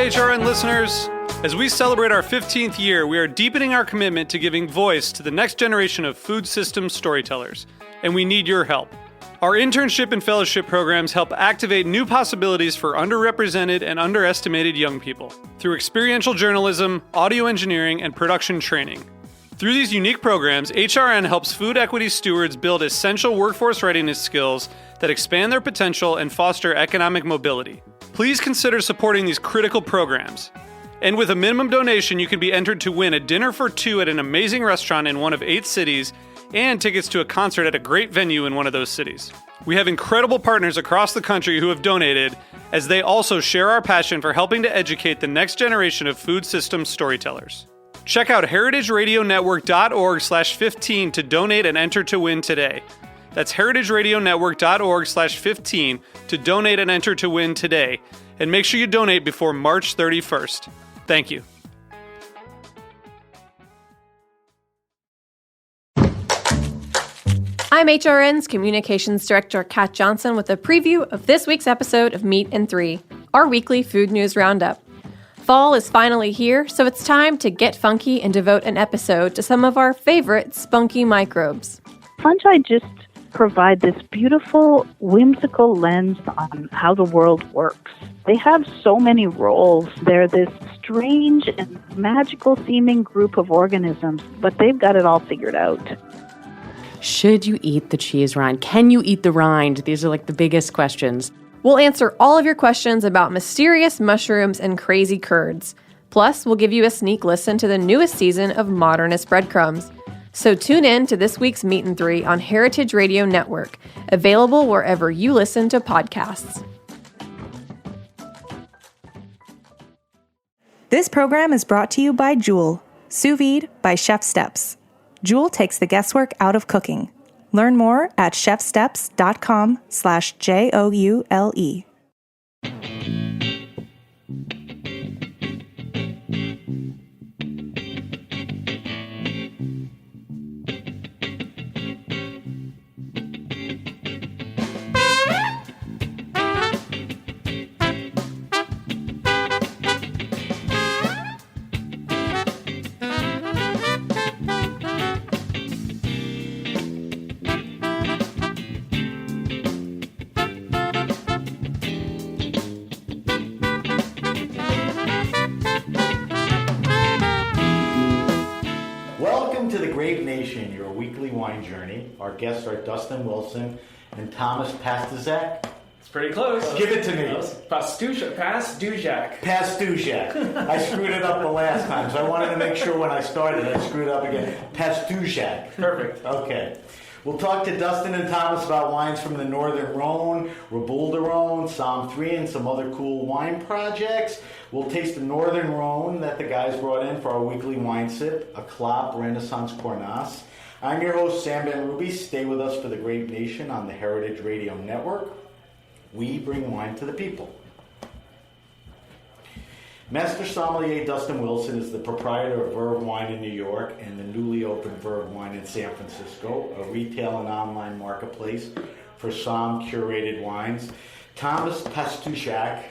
HRN listeners. As we celebrate our 15th year, we are deepening our commitment to giving voice to the next generation of food systems storytellers, and we need your help. Our internship and fellowship programs help activate new possibilities for underrepresented and underestimated young people through experiential journalism, audio engineering, and production training. Through these unique programs, HRN helps food equity stewards build essential workforce readiness skills that expand their potential and foster economic mobility. Please consider supporting these critical programs. And with a minimum donation, you can be entered to win a dinner for two at an amazing restaurant in one of 8 cities and tickets to a concert at a great venue in one of those cities. We have incredible partners across the country who have donated, as they also share our passion for helping to educate the next generation of food systems storytellers. Check out heritageradionetwork.org/15 to donate and enter to win today. That's heritageradionetwork.org/15 to donate and enter to win today. And make sure you donate before March 31st. Thank you. I'm HRN's Communications Director, Kat Johnson, with a preview of this week's episode of Meat and Three, our weekly food news roundup. Fall is finally here, so it's time to get funky and devote an episode to some of our favorite spunky microbes. Fungi just provide this beautiful, whimsical lens on how the world works. They have so many roles. They're this strange and magical-seeming group of organisms, but they've got it all figured out. Should you eat the cheese rind? Can you eat the rind? These are like the biggest questions. We'll answer all of your questions about mysterious mushrooms and crazy curds. Plus, we'll give you a sneak listen to the newest season of Modernist Breadcrumbs. So tune in to this week's Meat and Three on Heritage Radio Network, available wherever you listen to podcasts. This program is brought to you by Joule, sous vide by Chef Steps. Joule takes the guesswork out of cooking. Learn more at chefsteps.com/JOULE. Welcome to the Grape Nation, your weekly wine journey. Our guests are Dustin Wilson and Thomas Pastuszak. It's pretty close. Give it to me. Pastuszak. Pastuszak. I screwed it up the last time, so I wanted to make sure when I started I screwed up again. Pastuszak. Perfect. Okay. We'll talk to Dustin and Thomas about wines from the Northern Rhone, Reboule de Rhone, Somme 3, and some other cool wine projects. We'll taste the Northern Rhone that the guys brought in for our weekly wine sip, a Clap Renaissance Cornas. I'm your host, Sam Ben Ruby. Stay with us for the Grape Nation on the Heritage Radio Network. We bring wine to the people. Master Sommelier Dustin Wilson is the proprietor of Verve Wine in New York and the newly opened Verve Wine in San Francisco, a retail and online marketplace for Somme curated wines. Thomas Pastuszak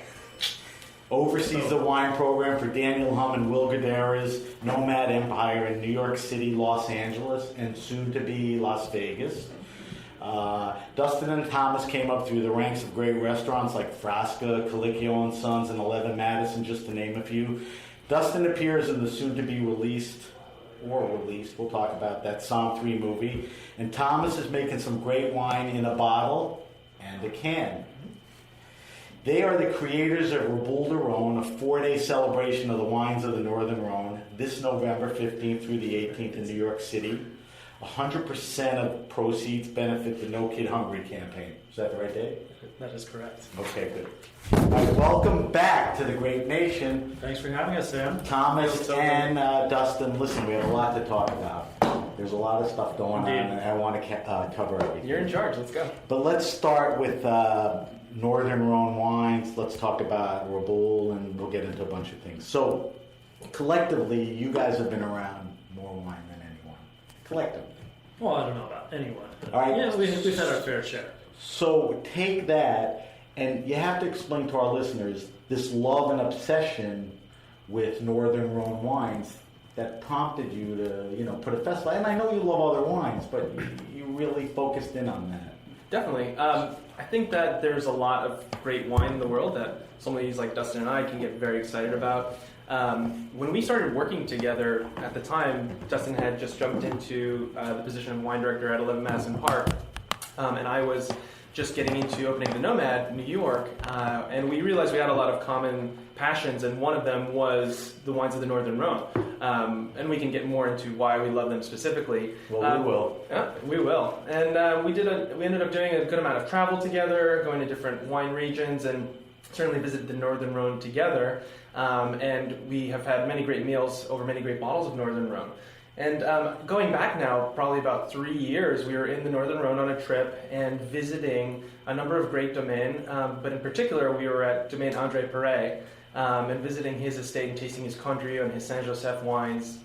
oversees the wine program for Daniel Hum and Will Guidera's Nomad Empire in New York City, Los Angeles, and soon to be Las Vegas. Dustin and Thomas came up through the ranks of great restaurants like Frasca, Colicchio & Sons, and 11 Madison, just to name a few. Dustin appears in the soon-to-be released, we'll talk about that, Somme 3 movie. And Thomas is making some great wine in a bottle and a can. They are the creators of Reboule de Rhone, a 4-day celebration of the wines of the Northern Rhone, this November 15th through the 18th in New York City. 100% of proceeds benefit the No Kid Hungry campaign. Is that the right date? That is correct. Okay, good. All right, welcome back to the Grape Nation. Thanks for having us, Sam. Thomas and Dustin, listen, we have a lot to talk about. There's a lot of stuff going on, and I want to cover everything. You're in charge. Let's go. But let's start with Northern Rhone wines. Let's talk about Reboule, and we'll get into a bunch of things. So, collectively, you guys have been around more wine than anyone. Collectively. Well, I don't know about anyone. All right. Yeah, we've had our fair share. So take that And you have to explain to our listeners this love and obsession with Northern Rhone wines that prompted you to, put a festival. And I know you love other wines, but you really focused in on that. Definitely. I think that there's a lot of great wine in the world that sommeliers like Dustin and I can get very excited about. When we started working together at the time, Dustin had just jumped into the position of wine director at 11 Madison Park, and I was just getting into opening the Nomad in New York, and we realized we had a lot of common passions, and one of them was the wines of the Northern Rhone. And we can get more into why we love them specifically. Well, we will. Yeah, we will. And we ended up doing a good amount of travel together, going to different wine regions, and certainly visited the Northern Rhone together. And we have had many great meals over many great bottles of Northern Rhone. And going back now, probably about 3 years, we were in the Northern Rhone on a trip and visiting a number of great domains, but in particular, we were at Domaine André Perret and visiting his estate and tasting his Condrieu and his Saint-Joseph wines.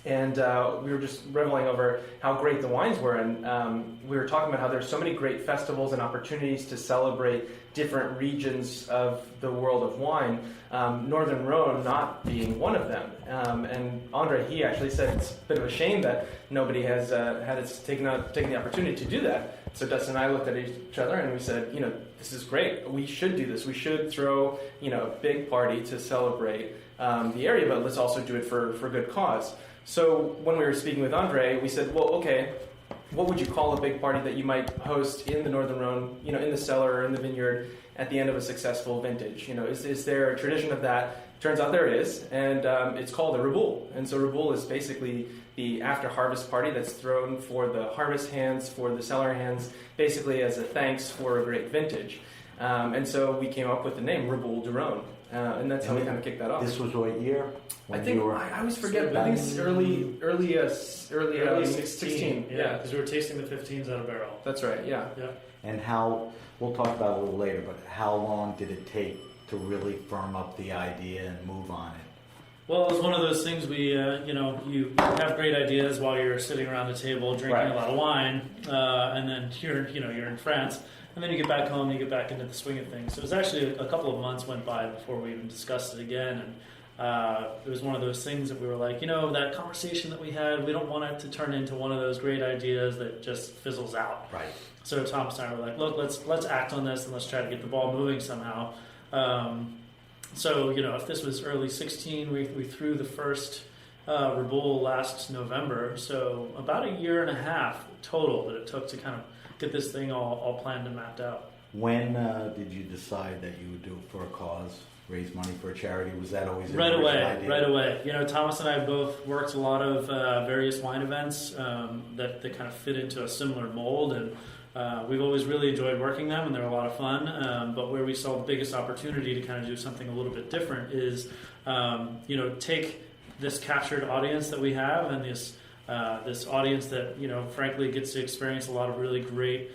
And we were just reveling over how great the wines were, and we were talking about how there's so many great festivals and opportunities to celebrate different regions of the world of wine, Northern Rhone not being one of them. And Andre, he actually said it's a bit of a shame that nobody has taken the opportunity to do that. So Dustin and I looked at each other and we said, this is great. We should do this. We should throw, a big party to celebrate the area, but let's also do it for good cause. So when we were speaking with Andre, we said, well, okay, what would you call a big party that you might host in the Northern Rhone, in the cellar or in the vineyard at the end of a successful vintage? Is there a tradition of that? Turns out there is, and it's called a Reboule. And so Reboule is basically the after-harvest party that's thrown for the harvest hands, for the cellar hands, basically as a thanks for a great vintage. And so we came up with the name Reboule du Rhone. And that's how we kind of kicked that off. This was what year? I think I always forget. But I think it's early 16. Yeah, because we were tasting the 15s out of barrel. That's right. Yeah. And how, we'll talk about it a little later, but how long did it take to really firm up the idea and move on it? Well, it was one of those things you have great ideas while you're sitting around the table drinking a lot of wine, and then you're in France. And then you get back home and you get back into the swing of things. So it was actually a couple of months went by before we even discussed it again. And it was one of those things that we were like, that conversation that we had, we don't want it to turn into one of those great ideas that just fizzles out. Right. So Thomas and I were like, look, let's act on this and let's try to get the ball moving somehow. So, if this was early 16, we threw the first Reboule last November. So about a year and a half total that it took to kind of get this thing all planned and mapped out. When did you decide that you would do it for a cause, raise money for a charity? Was that always right away? Thomas and I both worked a lot of various wine events that kind of fit into a similar mold, and we've always really enjoyed working them, and they're a lot of fun. But where we saw the biggest opportunity to kind of do something a little bit different is, take this captured audience that we have and this audience that frankly gets to experience a lot of really great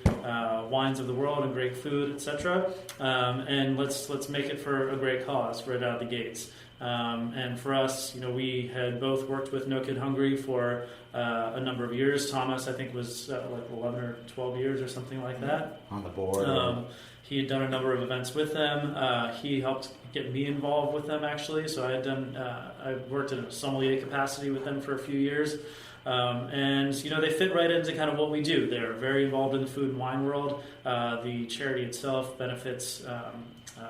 wines of the world and great food, etc. And let's make it for a great cause right out of the gates. And for us, we had both worked with No Kid Hungry for a number of years. Thomas, I think, was like 11 or 12 years or something like that. On the board. He had done a number of events with them. He helped get me involved with them, actually. So I worked in a sommelier capacity with them for a few years. And they fit right into kind of what we do. They're very involved in the food and wine world. The charity itself benefits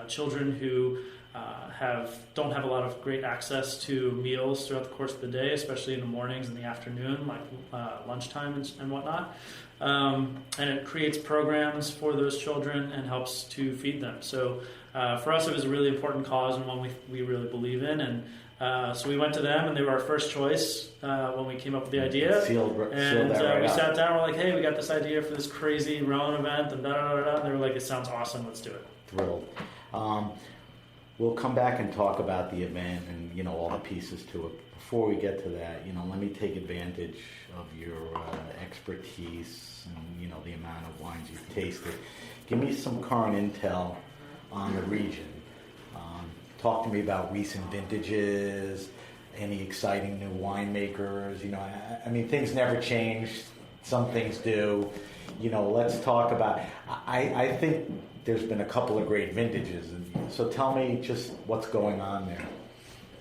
children who don't have a lot of great access to meals throughout the course of the day, especially in the mornings and the afternoon, like lunchtime and whatnot. And it creates programs for those children and helps to feed them. So for us, it was a really important cause and one we really believe in. And so we went to them, and they were our first choice when we came up with the idea. Sealed we right sat down, we're like, hey, we got this idea for this crazy Rhone event, and da-da-da-da, and they were like, it sounds awesome, let's do it. Thrilled. We'll come back and talk about the event and, all the pieces to it. Before we get to that, let me take advantage of your expertise and, the amount of wines you've tasted. Give me some current intel on the region. Talk to me about recent vintages, any exciting new winemakers. Things never change. Some things do. Let's talk about. I think there's been a couple of great vintages. And so tell me just what's going on there.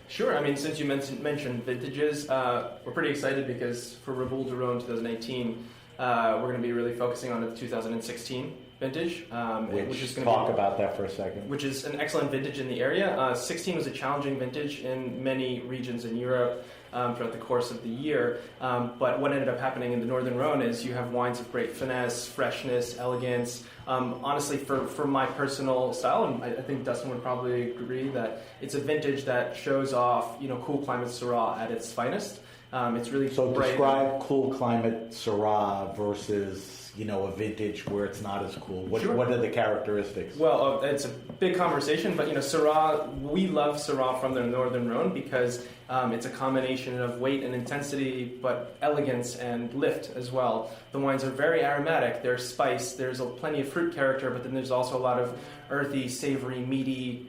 Sure. I mean, since you mentioned vintages, we're pretty excited because for Reboule de Rhone 2018, we're going to be really focusing on the 2016 vintage, which is going to talk about that for a second. Which is an excellent vintage in the area. 16 was a challenging vintage in many regions in Europe throughout the course of the year. But what ended up happening in the Northern Rhone is you have wines of great finesse, freshness, elegance. Honestly, for my personal style, and I think Dustin would probably agree that it's a vintage that shows off, cool climate Syrah at its finest. It's really bright. Describe cool climate Syrah versus a vintage where it's not as cool. What are the characteristics? Well, it's a big conversation, but Syrah, we love Syrah from the Northern Rhone because it's a combination of weight and intensity, but elegance and lift as well. The wines are very aromatic. There's spice. There's plenty of fruit character, but then there's also a lot of earthy, savory, meaty,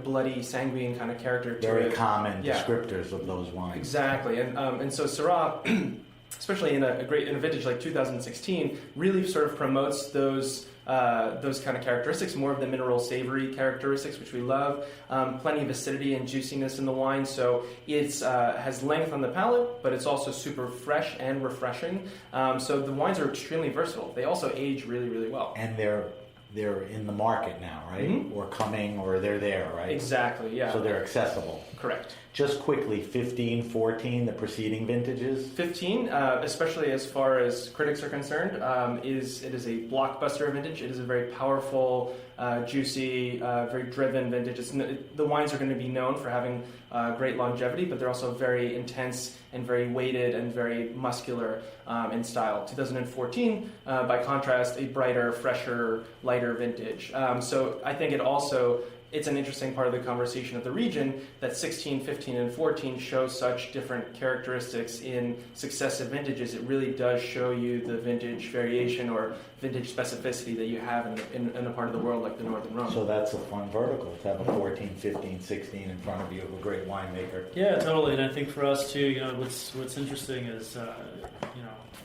bloody, sanguine kind of character to Very it. common descriptors of those wines. Exactly, and so Syrah, especially in a vintage like 2016, really sort of promotes those kind of characteristics, more of the mineral savory characteristics, which we love. Plenty of acidity and juiciness in the wine, so it has length on the palate, but it's also super fresh and refreshing. So the wines are extremely versatile. They also age really, really well. And they're in the market now, right? Mm-hmm. Or coming, or they're there, right? Exactly, yeah. So they're accessible. Correct. Just quickly, 15, 14, the preceding vintages? 15, especially as far as critics are concerned, it is a blockbuster vintage. It is a very powerful, juicy, very driven vintage. The wines are going to be known for having great longevity, but they're also very intense and very weighted and very muscular in style. 2014, by contrast, a brighter, fresher, lighter vintage. So I think it's an interesting part of the conversation of the region that 16, 15, and 14 show such different characteristics in successive vintages. It really does show you the vintage variation or vintage specificity that you have in a part of the world like the Northern Rhone. So that's a fun vertical to have a 14, 15, 16 in front of you of a great winemaker. Yeah, totally. And I think for us too, what's interesting is,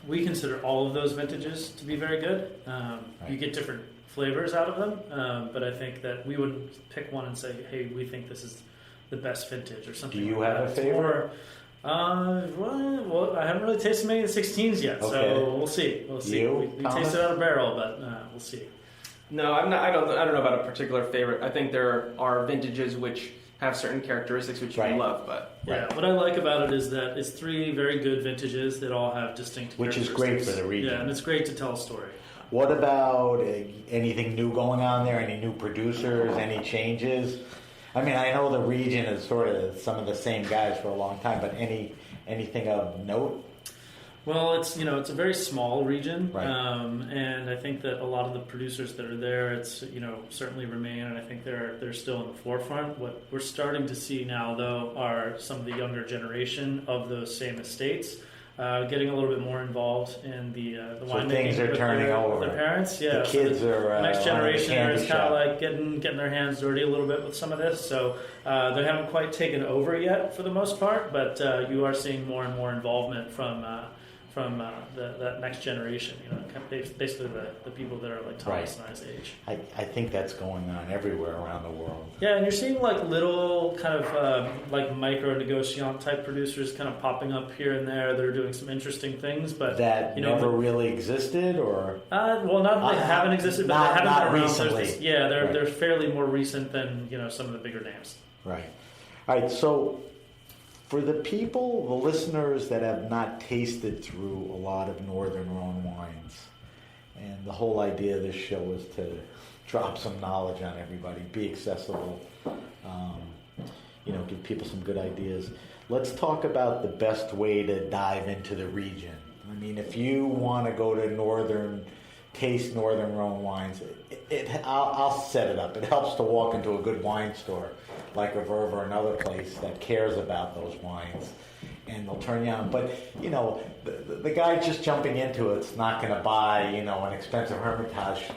we consider all of those vintages to be very good. Right. You get different flavors out of them, but I think that we wouldn't pick one and say, hey, we think this is the best vintage or something. Do you have a favorite? Well, I haven't really tasted many of the 16s yet, so we'll see. We tasted out of barrel, but we'll see. No, I'm not. I don't know about a particular favorite. I think there are vintages which have certain characteristics which we love, but yeah, what I like about it is that it's 3 very good vintages that all have distinct characteristics. Which is great for the region. Yeah, and it's great to tell a story. What about anything new going on there? Any new producers? Any changes? I mean, I know the region is sort of some of the same guys for a long time, but anything of note? Well, it's a very small region, right. And I think that a lot of the producers that are there, certainly remain, and I think they're still in the forefront. What we're starting to see now, though, are some of the younger generation of those same estates. Getting a little bit more involved in the winemaking. So things are turning over. Their parents, yeah. The kids are. The next generation is kind of like getting their hands dirty a little bit with some of this. So they haven't quite taken over yet for the most part, but you are seeing more and more involvement from that next generation. Basically the people that are like Thomas and I's age. I think that's going on everywhere around the world. Yeah, and you're seeing like little kind of like micro negociant type producers kind of popping up here and there that are doing some interesting things, but that never really existed, or well, not that they haven't existed, but they haven't been around recently. They're fairly more recent than some of the bigger names. Right. All right. So for the people, the listeners that have not tasted through a lot of Northern Rhone wines, and the whole idea of this show is to drop some knowledge on everybody, be accessible, give people some good ideas. Let's talk about the best way to dive into the region. I mean, if you want to go to taste Northern Rhone wines, I'll set it up. It helps to walk into a good wine store like a Verve or another place that cares about those wines, and they'll turn you on. But the guy just jumping into it's not going to buy an expensive Hermitage.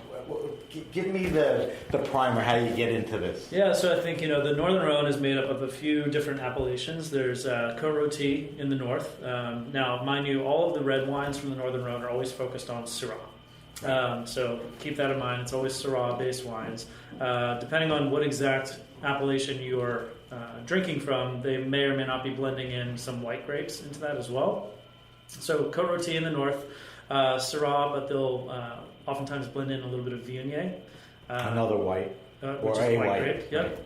Give me the primer, how you get into this. Yeah, so I think the Northern Rhone is made up of a few different appellations. There's Côte-Rôtie in the north. Now, mind you, all of the red wines from the Northern Rhone are always focused on Syrah. So keep that in mind. It's always Syrah-based wines. Depending on what exact appellation you are drinking from, they may or may not be blending in some white grapes into that as well. So Côte Rôtie in the north, Syrah, but they'll oftentimes blend in a little bit of Viognier. Another white. Which is white grape. Yep.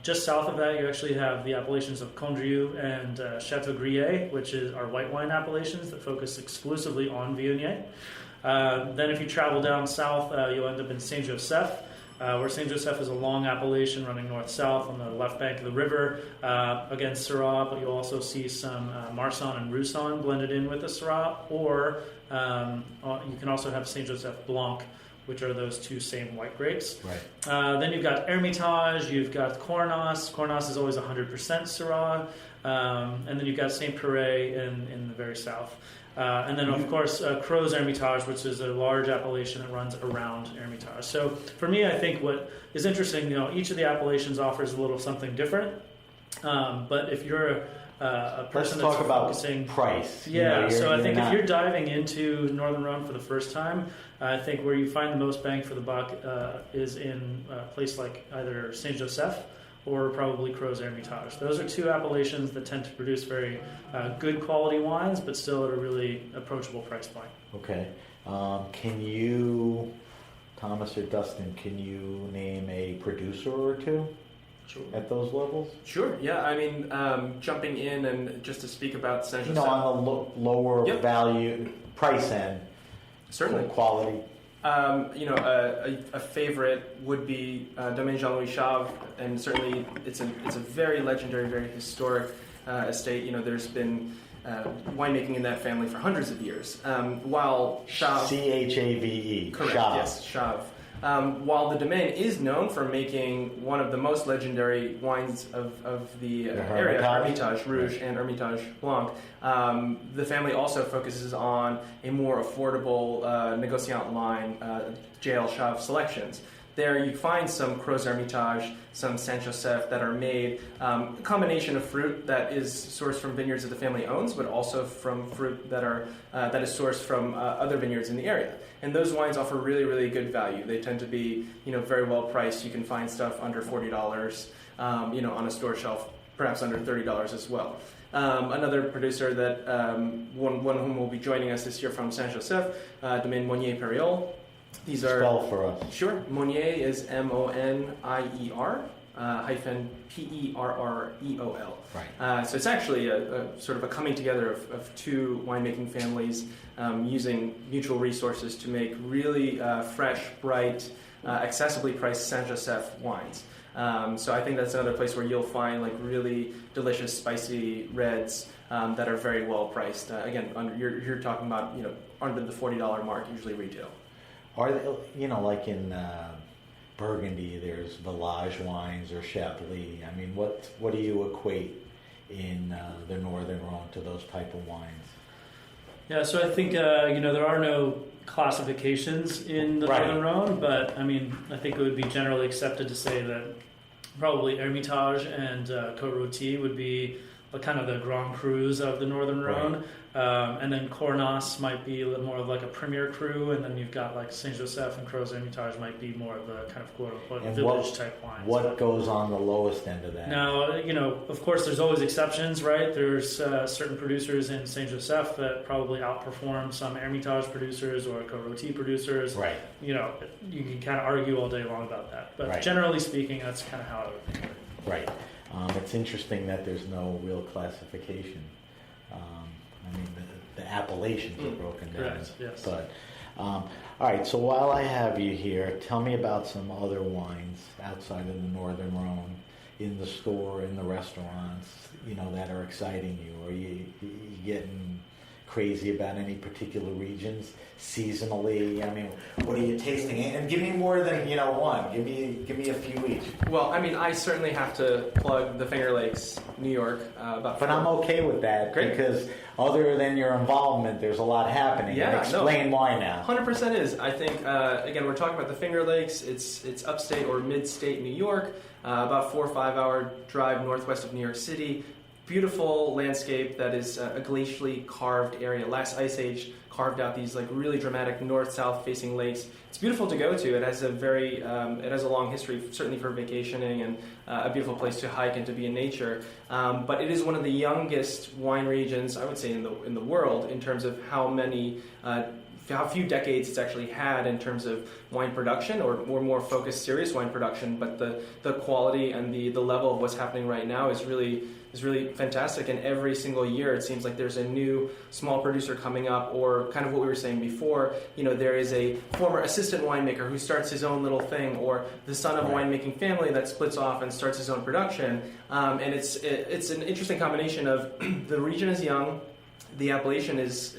Just south of that, you actually have the appellations of Condrieu and Châteaubriand, which are white wine appellations that focus exclusively on Viognier. Then if you travel down south, you'll end up in Saint-Joseph, where Saint-Joseph is a long appellation running north-south on the left bank of the river. Again, Syrah, but you'll also see some Marsanne and Roussanne blended in with the Syrah, or you can also have Saint-Joseph Blanc, which are those two same white grapes. Right. Then you've got Hermitage, you've got Cornas. Cornas is always 100% Syrah. And then you've got Saint Péray in the very south. And then, of course, Crozes Hermitage, which is a large appellation that runs around Hermitage. So for me, I think what is interesting, each of the appellations offers a little something different. But if you're a person Let's talk about focusing price. Yeah, so I think if you're diving into Northern Rhone for the first time, I think where you find the most bang for the buck is in a place like either Saint-Joseph or probably Crozes Hermitage. Those are two appellations that tend to produce very good quality wines, but still at a really approachable price point. Okay. Can you, Thomas or Dustin, can you name a producer or two? Sure. At those levels? Sure, yeah. I mean, jumping in and just to speak about Saint-Joseph. On the lower value, price end. Certainly. Quality. A favorite would be Domaine Jean-Louis Chave, and certainly it's a very legendary, very historic estate. There's been winemaking in that family for hundreds of years. While Chave... C-H-A-V-E. Correct, Chave. yes, Chave. While the domain is known for making one of the most legendary wines of the area, Hermitage Rouge and Hermitage Blanc, the family also focuses on a more affordable négociant line, JL Chave selections. There you find some Crozes Hermitage, some Saint-Joseph that are made, a combination of fruit that is sourced from vineyards that the family owns, but also from fruit that is sourced from other vineyards in the area. And those wines offer really, really good value. They tend to be, very well priced. You can find stuff under $40, on a store shelf, perhaps under $30 as well. Another producer that one of whom will be joining us this year from Saint-Joseph, Domaine Monnier-Périol. These are spell for us. Sure. Monnier is M-O-N-I-E-R hyphen P-E-R-R-E-O-L. Right. So it's actually a sort of a coming together of two winemaking families using mutual resources to make really fresh, bright, accessibly priced Saint-Joseph wines. So I think that's another place where you'll find like really delicious, spicy reds that are very well priced. Again, you're talking about under the $40 mark, usually retail. Are they, like in Burgundy, there's Village wines or Chablis. I mean, what do you equate in the Northern Rhone to those type of wines? Yeah, so I think there are no classifications in the Northern Rhone, but I mean, I think it would be generally accepted to say that probably Hermitage and Côte Rôtie would be kind of the Grand Crus of the Northern Rhone. And then Cornas might be a little more of like a premier cru, and then you've got like Saint-Joseph and Crozes Hermitage might be more of the kind of quote-unquote village type wines. What goes on the lowest end of that? Now, of course, there's always exceptions, right? There's certain producers in Saint-Joseph that probably outperform some Hermitage producers or Côte Rôtie producers. Right. You can kind of argue all day long about that. But generally speaking, that's kind of how I would think of it. Right. It's interesting that there's no real classification. I mean, the appellations are broken down. Correct, yes. But, all right, so while I have you here, tell me about some other wines outside of the Northern Rhone, in the store, in the restaurants, that are exciting you. Are you getting crazy about any particular regions seasonally? I mean, what are you tasting? And give me more than one. Give me a few each. Well, I mean, I certainly have to plug the Finger Lakes, New York. But I'm okay with that. Great. Because other than your involvement, there's a lot happening. Yeah, explain why now. 100% is. I think again, we're talking about the Finger Lakes. It's upstate or mid-state New York, about 4 or 5 hour drive northwest of New York City. beautiful landscape that is a glacially carved area. Last ice age carved out these like really dramatic north-south facing lakes. It's beautiful to go to. It has a it has a long history, certainly for vacationing, and a beautiful place to hike and to be in nature. But it is one of the youngest wine regions, I would say, in the world in terms of how few decades it's actually had in terms of wine production, or more focused, serious wine production. But the quality and the level of what's happening right now is really fantastic. And every single year it seems like there's a new small producer coming up, or kind of what we were saying before, there is a former assistant winemaker who starts his own little thing, or the son of a winemaking family that splits off and starts his own production. And it's an interesting combination of the region is young, the appellation is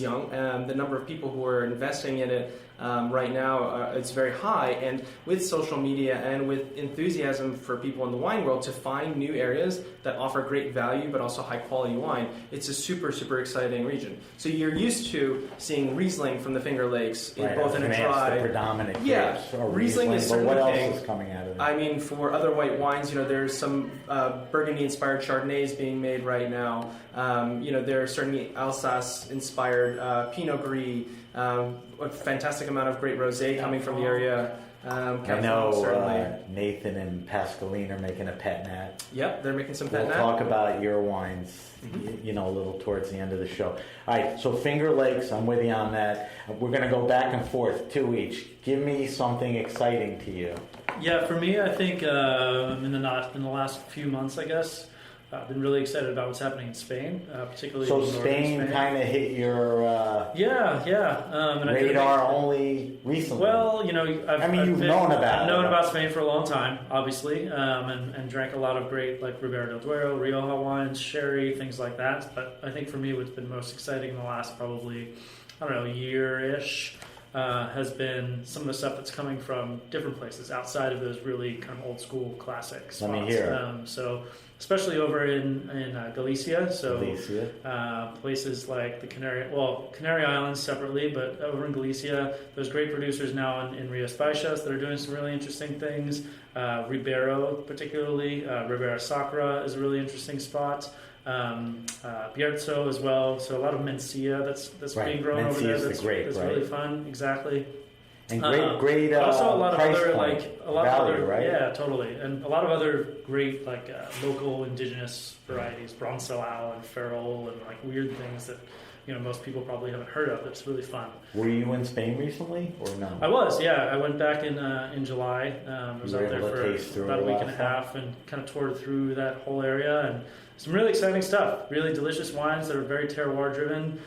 young, the number of people who are investing in it right now, it's very high, and with social media and with enthusiasm for people in the wine world to find new areas that offer great value but also high quality wine, it's a super, super exciting region. So you're used to seeing Riesling from the Finger Lakes, both in a dry... the predominant grapes, Riesling is certainly what else is coming out of it? I mean, for other white wines, there's some Burgundy-inspired Chardonnays being made right now. There are certainly Alsace-inspired Pinot Gris, a fantastic amount of great rosé coming from the area. I know Nathan and Pascaline are making a pet nat. Yep, they're making some pet We'll nat. talk about your wines, a little towards the end of the show. All right, so Finger Lakes, I'm with you on that. We're going to go back and forth, 2 each. Give me something exciting to you. Yeah, for me, I think in the last few months, I guess, I've been really excited about what's happening in Spain, particularly in northern Spain. Kind of hit your radar only recently. Well, I've known about Spain for a long time, obviously, and drank a lot of great like Ribera del Duero, Rioja wines, sherry, things like that. But I think for me, what's been most exciting in the last probably, year-ish, has been some of the stuff that's coming from different places outside of those really kind of old school classic spots. Let me hear. So especially over in Galicia, places like the Canary Islands separately, but over in Galicia, there's great producers now in Rias Baixas that are doing some really interesting things. Ribeiro, particularly, Ribera Sacra is a really interesting spot. Bierzo as well, so a lot of Mencia that's being grown over there. That's really fun, exactly. And great. Also, a lot of other value, right? Yeah, totally, and a lot of other great local indigenous varieties, Broncelao and Ferrol, and weird things that most people probably haven't heard of. That's really fun. Were you in Spain recently, or no? I was, yeah. I went back in July. I was out there for about a week and a half and kind of toured through that whole area, and some really exciting stuff. Really delicious wines that are very terroir driven.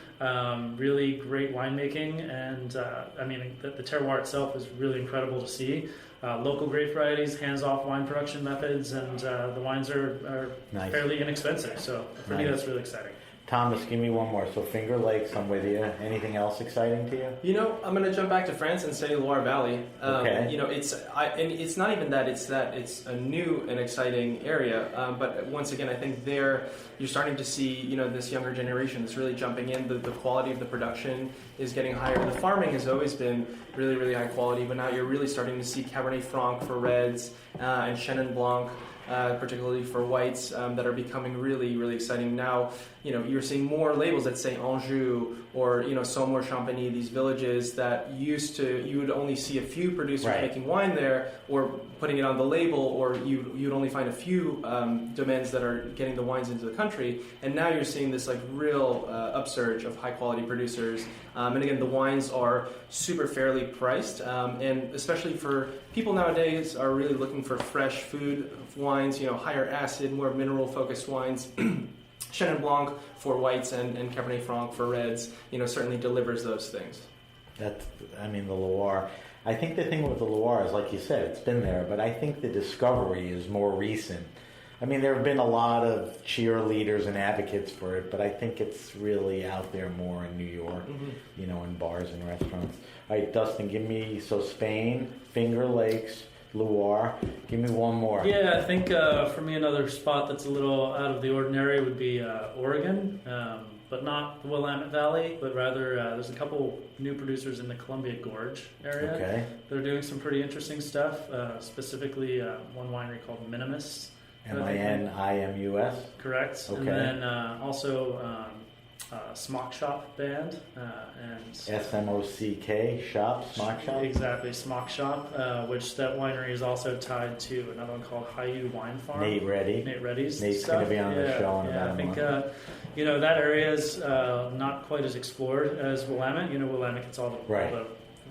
Really great winemaking, and the terroir itself is really incredible to see. Local grape varieties, hands-off wine production methods, and the wines are fairly inexpensive. So for me, that's really exciting. Thomas, give me one more. So Finger Lakes, I'm with you. Anything else exciting to you? I'm going to jump back to France and say Loire Valley. Okay. It's not even that. It's that it's a new and exciting area. But once again, I think you're starting to see this younger generation that's really jumping in. The quality of the production is getting higher. The farming has always been really, really high quality, but now you're really starting to see Cabernet Franc for reds and Chenin Blanc. Particularly for whites that are becoming really, really exciting. Now, you're seeing more labels that say Anjou or, Saumur Champagny, these villages that you would only see a few producers making wine there or putting it on the label, or you'd only find a few domains that are getting the wines into the country. And now you're seeing this real upsurge of high quality producers. And again, the wines are super fairly priced, and especially for people nowadays are really looking for fresh food wines, higher acid, more mineral focused wines. Chenin Blanc for whites and Cabernet Franc for reds, certainly delivers those things. The Loire. I think the thing with the Loire is, like you said, it's been there, but I think the discovery is more recent. There have been a lot of cheerleaders and advocates for it, but I think it's really out there more in New York, in bars and restaurants. All right, Dustin, give me, Spain, Finger Lakes, Loire. Give me one more. Yeah, I think for me another spot that's a little out of the ordinary would be Oregon, but not the Willamette Valley, but rather there's a couple new producers in the Columbia Gorge area. Okay. That are doing some pretty interesting stuff, specifically one winery called Minimus Minimus? Correct. Okay. And then also Smock Shop Band and SMOCK shop, Smock Shop? Exactly, Smock Shop, which that winery is also tied to another one called Hayu Wine Farm. Nate Reddy's Nate's stuff. going to be on the show in about I a think month. that area is not quite as explored as Willamette. Willamette gets all the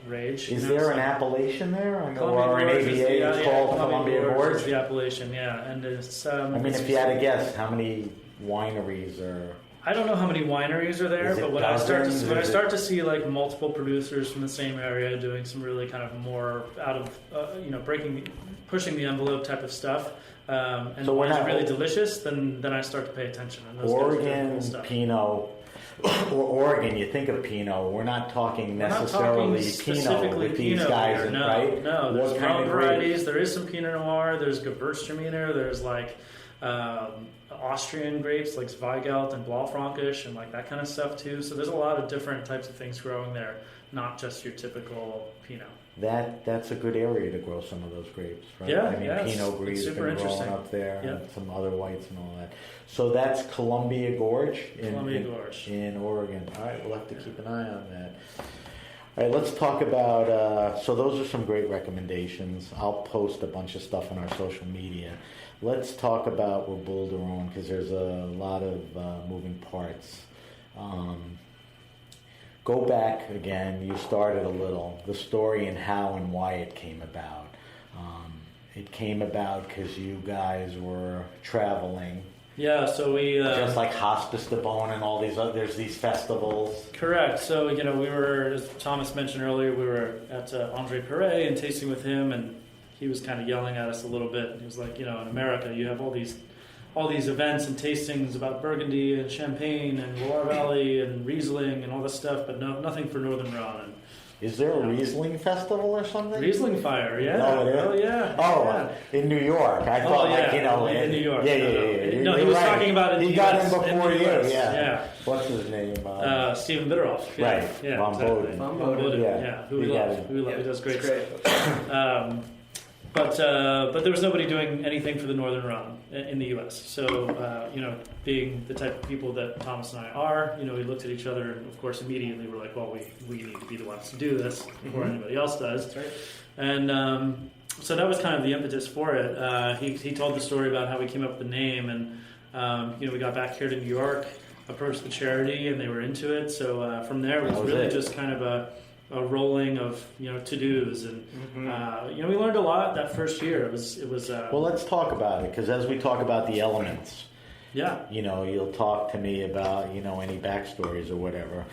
rage. Is there an appellation there? Or an Gorge is AVA is called Columbia Gorge? Is the appellation, yeah. And it's. If you had to guess, how many wineries are... I don't know how many wineries are there, Is it but when dozens? I start to see like multiple producers from the same area doing some really kind of more out of pushing the envelope type of stuff, and So we're wines are not- really delicious, then I start to pay attention. And those guys are doing Oregon cool stuff. Pinot, or Oregon, you think of Pinot, we're not talking We're not necessarily talking Pinot specifically with these Pinot guys, here. No, right? no. There's What kind Rhone of grapes? varieties. There is some Pinot Noir. There's Gewürztraminer. There's like Austrian grapes like Zweigelt and Blaufränkisch and like that kind of stuff too. So there's a lot of different types of things growing there, not just your typical Pinot. That's a good area to grow some of those grapes, right? Yeah, I mean, yeah, Pinot Gris it's has super been growing interesting. up there, Yeah. and some other whites and all that. So that's Columbia Gorge Gorge. in Oregon. All right, we'll have to keep an eye on that. All right, let's talk about, so those are some great recommendations. I'll post a bunch of stuff on our social media. Let's talk about Reboule de Rhone, because there's a lot of moving parts. Go back again, you started a little, the story and how and why it came about. It came about because you guys were traveling, Yeah, so we just like Hospice de Beaune and all these other, there's these festivals. correct. So we were, as Thomas mentioned earlier, we were at Andre Perret and tasting with him, and he was kind of yelling at us a little bit. He was like, in America you have all these events and tastings about Burgundy and Champagne and Loire Valley and Riesling and all this stuff, but nothing for Northern Rhone. Is there a Riesling festival or something? Riesling Fire, yeah. Oh, it is? Oh, yeah. Oh, yeah. in New York. I thought, in New York. Yeah. No, he was talking about it. He got in before you. US. Yeah. What's his name? Stephen Bitteroff. Yeah. Right. Yeah, Von exactly. Boden. Von Boden. Yeah. Who we love. He does great stuff. But there was nobody doing anything for the Northern Rhone in the U.S. So, being the type of people that Thomas and I are, we looked at each other and, of course, immediately were like, well, we need to be the ones to do this before anybody else does. That's right. And so that was kind of the impetus for it. He told the story about how we came up with the name, and, we got back here to New York, approached the charity, and they were into it. So from there, it was really just kind of a rolling of to-dos, and we learned a lot that first year. It was well, let's talk about it, because as we talk about the elements, you'll talk to me about any backstories or whatever.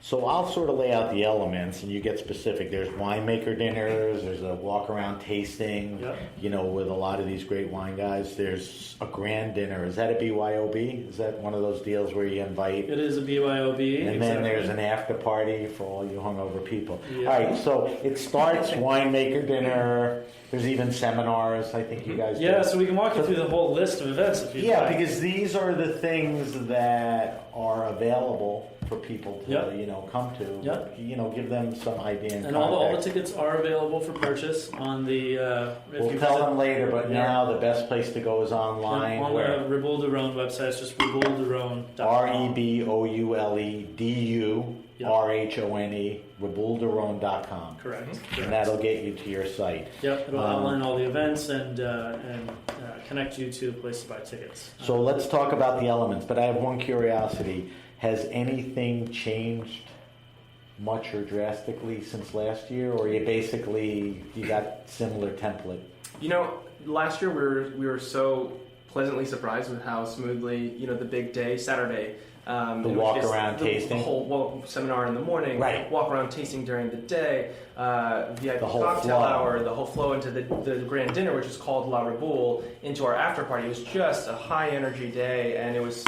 So I'll sort of lay out the elements, and you get specific. There's winemaker dinners. There's a walk-around tasting, with a lot of these great wine guys. There's a grand dinner. Is that a BYOB? Is that one of those deals where you invite? It is a BYOB. And then there's an after party for all you hungover people. Yeah. All right, so it starts winemaker dinner. There's even seminars, I think you guys do. Yeah, so we can walk you through the whole list of events if you'd like. Because these are the things that are available for people to come to. Give them some idea and all the tickets are available for purchase on the. We'll tell them later, but now the best place to go is online. On the Reboule de Rhone website, it's just reboulederhone.com. REBOULEDEURHONE, RebouleDeRhone.com. Correct. And that'll get you to your site. Yep, it'll outline all the events and connect you to a place to buy tickets. So let's talk about the elements, but I have one curiosity. Has anything changed much or drastically since last year, or you got similar template? Last year we were so pleasantly surprised with how smoothly, the big day, Saturday, the walk around tasting, the whole seminar in the morning, right? Walk around tasting during the day, VIP whole cocktail flow. hour, the whole flow into the grand dinner, which is called La Reboule, into our after party. It was just a high energy day, and it was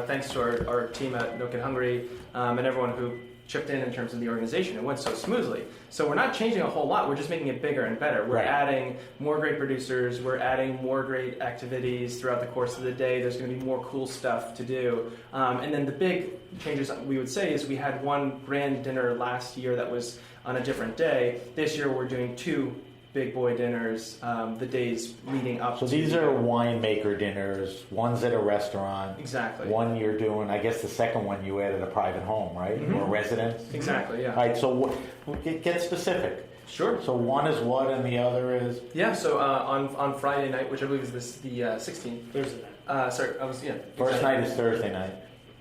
thanks to our team at Nook and Hungry and everyone who chipped in terms of the organization. It went so smoothly. So we're not changing a whole lot. We're just making it bigger and better. We're adding more great producers. We're adding more great activities throughout the course of the day. There's going to be more cool stuff to do. And then the big changes we would say is we had one grand dinner last year that was on a different day. This year we're doing two big boy dinners, the days leading up. So to these are winemaker dinners. One's at a restaurant. Exactly. One you're doing. I guess the second one you added a private home, right, or residence. Exactly. Yeah. All right. So get specific. Sure. So one is what, and the other is. Yeah. So on Friday night, which I believe is the 16th. Thursday night. Sorry, I was First exactly. night is Thursday night.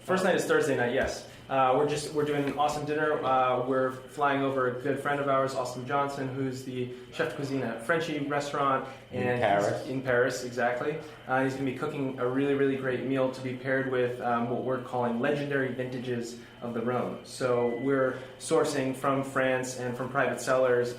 First night is Thursday night. Yes. We're doing an awesome dinner. We're flying over a good friend of ours, Austin Johnson, who's the chef de cuisine at Frenchy restaurant in Paris, exactly. He's going to be cooking a really, really great meal to be paired with what we're calling legendary vintages of the Rhone. So we're sourcing from France and from private cellars,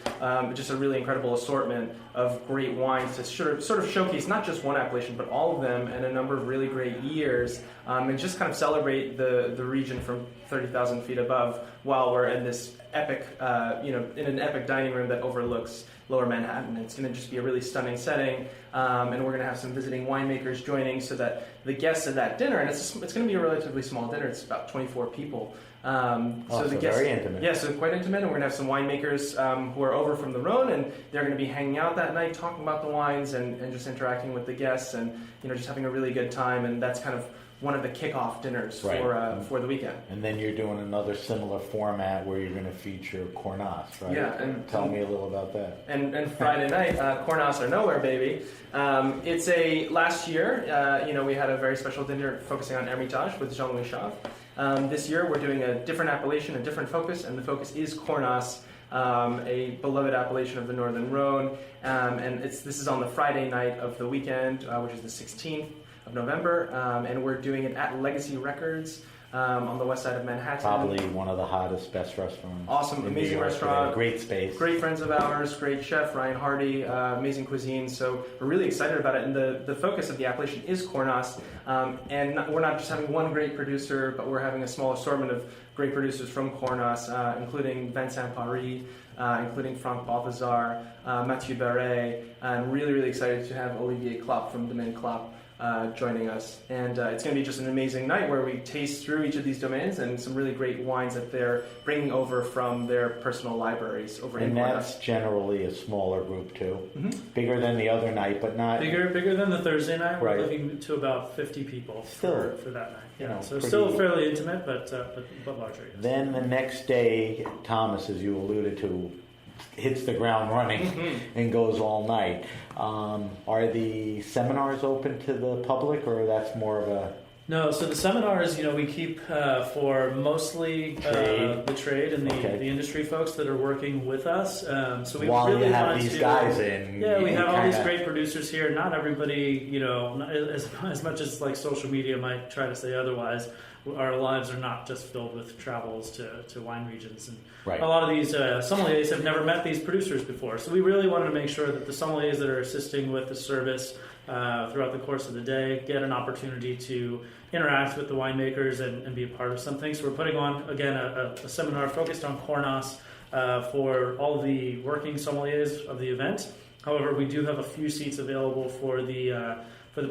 just a really incredible assortment of great wines to sort of showcase not just one appellation, but all of them and a number of really great years, and just kind of celebrate the region from 30,000 feet above while we're in this epic, in an epic dining room that overlooks Lower Manhattan. It's going to just be a really stunning setting, and we're going to have some visiting winemakers joining so that the guests at that dinner, and it's going to be a relatively small dinner, it's about 24 people. So the guests, very intimate. Yeah, so quite intimate, and we're going to have some winemakers who are over from the Rhone, and they're going to be hanging out that night, talking about the wines and just interacting with the guests and just having a really good time, and that's kind of one of the kickoff dinners for the weekend. And then you're doing another similar format where you're going to feature Cornas, right? Yeah. And tell me a little about that. And Friday night, Cornas or nowhere, baby. It's last year, we had a very special dinner focusing on Hermitage with Jean-Louis Chave. This year we're doing a different appellation, a different focus, and the focus is Cornas, a beloved appellation of the Northern Rhone. And this is on the Friday night of the weekend, which is the 16th of November, and we're doing it at Legacy Records on the west side of Manhattan. Probably one of the hottest, best restaurants. Awesome, amazing restaurant. Great space. Great friends of ours, great chef, Ryan Hardy, amazing cuisine. So we're really excited about it. And the focus of the appellation is Cornas. We're not just having one great producer, but we're having a small assortment of great producers from Cornas, including Vincent Paris, including Franck Balthazar, Mathieu Barret, and really, really excited to have Olivier Klopp from Domaine Klopp joining us. And it's going to be just an amazing night where we taste through each of these domains and some really great wines that they're bringing over from their personal libraries over in Cornas. And that's generally a smaller group too. Mm-hmm. Bigger than the other night, but not... Bigger than the Thursday night. Right. We're looking to about 50 people for that night. Yeah, so pretty... still fairly intimate, but larger. Yes. Then the next day, Thomas, as you alluded to, hits the ground running and goes all night. Are the seminars open to the public, or that's more of a... No, so the seminars, we keep for mostly the trade and the industry folks that are working with us. So we While really you have want these to, guys in. Yeah, we have all these great producers here. Not everybody, as much as like social media might try to say otherwise, our lives are not just filled with travels to wine regions. And a lot of these sommeliers have never met these producers before. So we really wanted to make sure that the sommeliers that are assisting with the service throughout the course of the day get an opportunity to interact with the winemakers and be a part of something. So we're putting on, again, a seminar focused on Cornas for all of the working sommeliers of the event. However, we do have a few seats available for the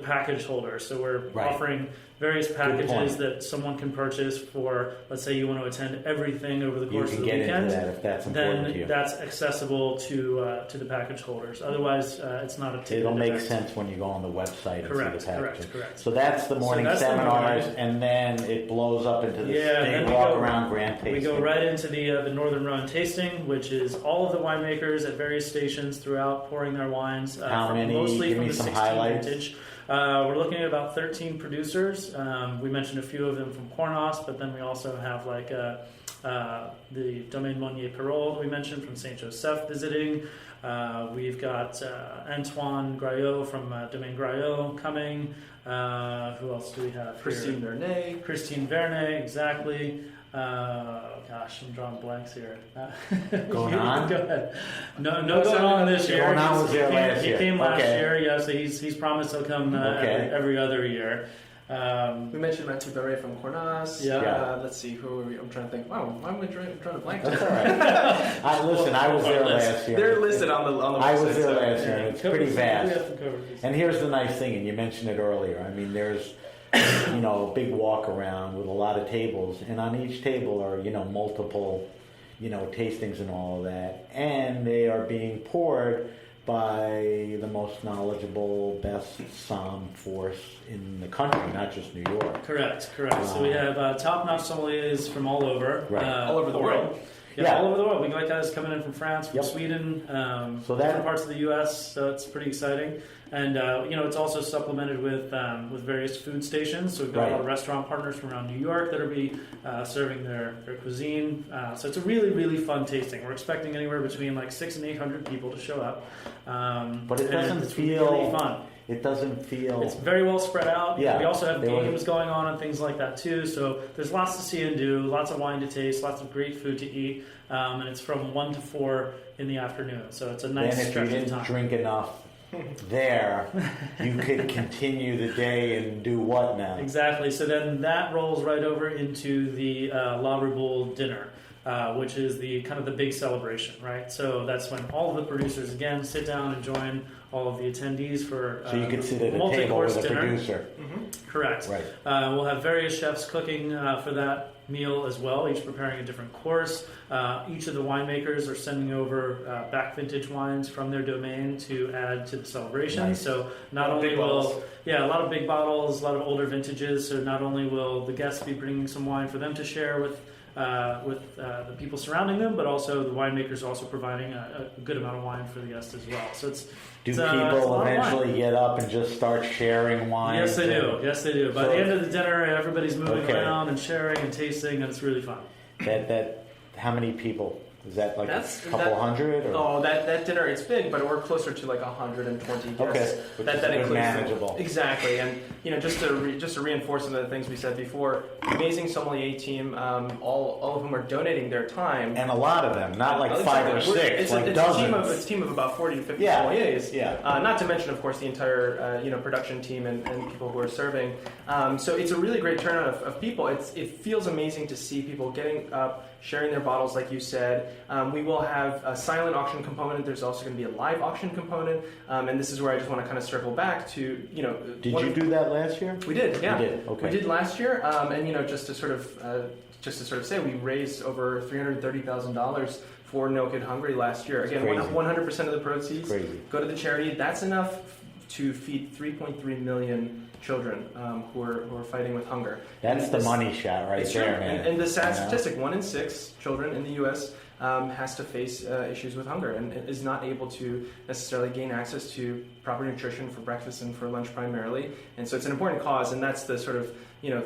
package holders. So we're offering various packages that someone can purchase for, let's say you want to attend everything over the course of the weekend. You can get into that if that's important to you. Then that's accessible to the package holders. Otherwise, it's not a ticket. It'll make sense when you go on the website and see the packages. Correct. So that's the morning seminars, and then it blows up into the big walk-around grand tasting. We go right into the Northern Rhone tasting, which is all of the winemakers at various stations throughout pouring their wines. How many? Mostly Give from me the some 16 highlights. vintage. We're looking at about 13 producers. We mentioned a few of them from Cornas, but then we also have the Domaine Monnier Perrault we mentioned from Saint Joseph visiting. We've got Antoine Graillot from Domaine Graillot coming. Who else do we have here? Christine Vernet, exactly. I'm drawing blanks here. Going on? Go ahead. No going on this year. Going on was there last year. He came last year, yeah, so he's promised he'll come every other year. We mentioned Mathieu Barret from Cornas. Let's see, who are we? I'm trying to think. Wow, why am I trying to blank? That's all right. I was there last year. They're listed on the website. I was there last year, and it's pretty vast. And here's the nice thing, and you mentioned it earlier. I mean, there's a big walk around with a lot of tables, and on each table are multiple tastings and all of that, and they are being poured by the most knowledgeable, best somm force in the country, not just New York. Correct. So we have top-notch sommeliers from all over, all over the world. Yeah, all over the world. We got guys coming in from France, from Yep. Sweden, So different parts of the U.S. So it's pretty exciting. And it's also supplemented with various food stations. So we've got a lot of restaurant partners from around New York that will be serving their cuisine. So it's a really, really fun tasting. We're expecting anywhere between like 600 and 800 people to show up. But it doesn't feel really fun. It doesn't feel. It's very well spread out. Yeah, we also have games going on and things like that too. So there's lots to see and do, lots of wine to taste, lots of great food to eat, and it's from 1 to 4 in the afternoon. So it's a nice And if you stretch of didn't time. drink enough there, you could continue the day and do what now? Exactly. So then that rolls right over into the La Reboule dinner. Which is the kind of the big celebration, right? So that's when all of the producers again sit down and join all of the attendees for So you could sit at a table multi-course with a dinner. producer. Correct. Right. We'll have various chefs cooking for that meal as well, each preparing a different course. Each of the winemakers are sending over back vintage wines from their domain to add to the celebration. Nice. So not only will, a lot of big bottles, a lot of older vintages. So not only will the guests be bringing some wine for them to share with the people surrounding them, but also the winemakers are also providing a good amount of wine for the guests as well. So Do people eventually get up and just start sharing wine? Yes, they do. By the end of the dinner, everybody's moving Okay. around and sharing and tasting, and it's really fun. How many people? Is that like a couple that- hundred? Or? Oh, that dinner, it's big, but we're closer to like 120 guests. Okay, which is that includes manageable. Exactly, and just to reinforce some of the things we said before, amazing sommelier team, all of whom are donating their time. And a lot of them, not like Exactly. 5 or 6, It's like a dozens. team of about 40 to 50 Yeah, sommeliers. yeah. Not to mention, of course, the entire production team and people who are serving. So it's a really great turnout of people. It feels amazing to see people getting up, sharing their bottles, like you said. We will have a silent auction component. There's also going to be a live auction component, and this is where I just want to kind of circle back to Did you do that last year? We did, yeah. You did, okay. We did last year, and just to sort of say, we raised over $330,000 for No Kid Hungry last year. Again, 100% of the proceeds go to the charity. That's enough to feed 3.3 million children who are fighting with hunger. That's the money shot right there, man. And the sad statistic: 1 in 6 children in the U.S. Has to face issues with hunger and is not able to necessarily gain access to proper nutrition for breakfast and for lunch primarily. And so it's an important cause, and that's the sort of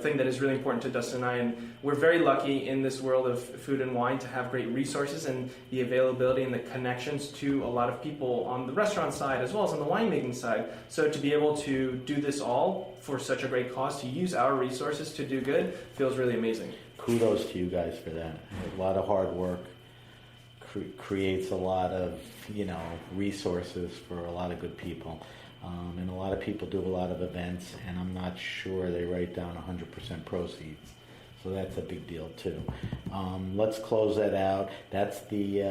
thing that is really important to Dustin and I. And we're very lucky in this world of food and wine to have great resources and the availability and the connections to a lot of people on the restaurant side as well as on the winemaking side. So to be able to do this all for such a great cause, to use our resources to do good, feels really amazing. Kudos to you guys for that. A lot of hard work. Creates a lot of resources for a lot of good people, and a lot of people do a lot of events, and I'm not sure they write down 100% proceeds, so that's a big deal too. Let's close that out. That's the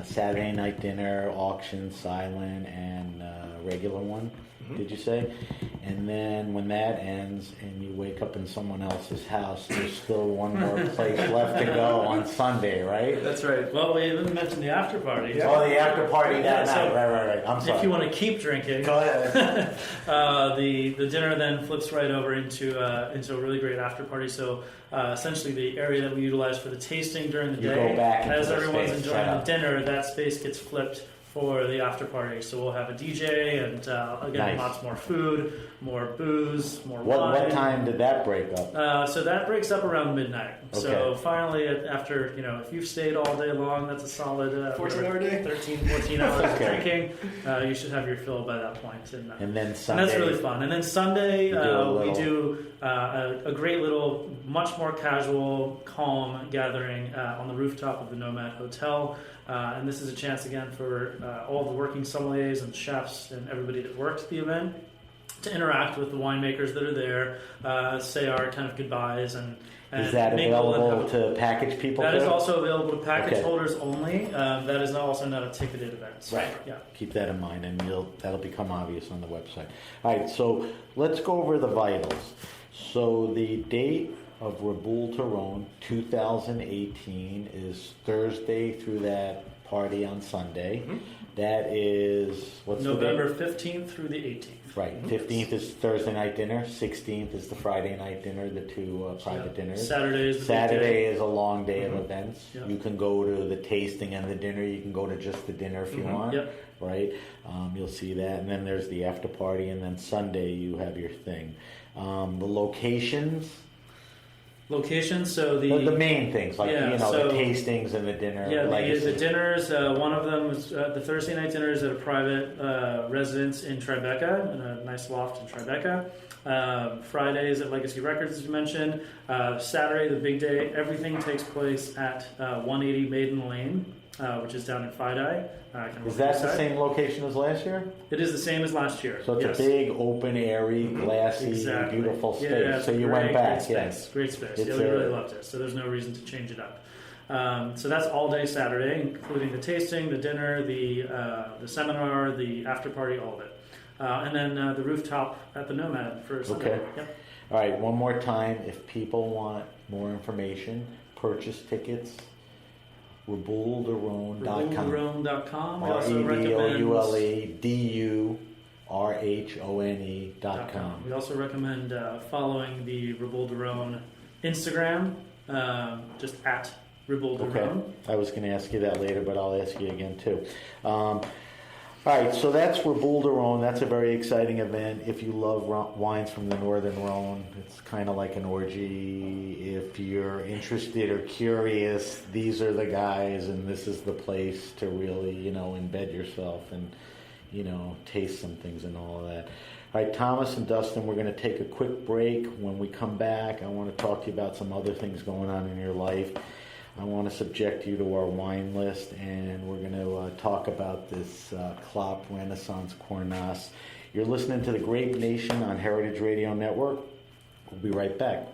Saturday night dinner, auction, silent, and regular one. Did you say? And then when that ends and you wake up in someone else's house, there's still one more place left to go on Sunday, right? That's right. Well, we haven't mentioned the after party. Yeah. Oh, the after party that night. Right. I'm sorry. If you want to keep drinking, go ahead. The dinner then flips right over into a really great after party. So essentially, the area that we utilize for the tasting during the day, go back as everyone's space, enjoying the dinner, that space gets flipped for the after party. So we'll have a DJ and again lots more food, more booze, more wine. What time did that break up? So that breaks up around midnight. Okay. So finally, after if you've stayed all day long, that's a solid 14-hour day, 14 hours of drinking. You should have your fill by that point. And then Sunday, and that's really fun. And then Sunday, we do a great little, much more casual, calm gathering on the rooftop of the Nomad Hotel. And this is a chance again for all the working sommeliers and chefs and everybody that worked the event to interact with the winemakers that are there, say our kind of goodbyes and is that available to package people? That is also available to package holders only. That is also not a ticketed event. So, right. Yeah. Keep that in mind, and that'll become obvious on the website. All right. So let's go over the vitals. So the date of Reboule to Rhone 2018 is Thursday through that party on Sunday. That is, what's November the date? 15th through the 18th. Right. 15th is Thursday night dinner. 16th is the Friday night dinner, the two private dinners. Saturday is the big Saturday day. is a long day of events. Yep. You can go to the tasting and the dinner. You can go to just the dinner if you want. Yep. Right? You'll see that. And then there's the after party. And then Sunday you have your thing. The locations. Locations, so the main things, like, yeah, the so, tastings and the dinner. Yeah, the dinners, one of them is the Thursday night dinner is at a private residence in Tribeca, in a nice loft in Tribeca. Fridays at Legacy Records, as you mentioned. Saturday, the big day, everything takes place at 180 Maiden Lane, which is down in Fidei. Is that the same location as last year? It is the same as last year. So it's a big, open, airy, glassy, beautiful space. Yeah, so you went back. Great space. We really loved it. So there's no reason to change it up. So that's all day Saturday, including the tasting, the dinner, the seminar, the after party, all of it. And then the rooftop at the Nomad for Sunday. Okay. Yep. All right, one more time. If people want more information, purchase tickets. RebouleDeRhone.com. RebouleDeRhone.com. We also recommend RebouleDeRhone.com. We also recommend following the Reboule de Rhone Instagram, just at Reboule de Rhone. Okay. I was going to ask you that later, but I'll ask you again too. All right, so that's Reboule de Rhone. That's a very exciting event. If you love wines from the Northern Rhone, it's kind of like an orgy. If you're interested or curious, these are the guys, and this is the place to really, embed yourself and, taste some things and all of that. All right, Thomas and Dustin, we're going to take a quick break. When we come back, I want to talk to you about some other things going on in your life. I want to subject you to our wine list, and we're going to talk about this Klopp Renaissance Cornas. You're listening to the Grape Nation on Heritage Radio Network. We'll be right back.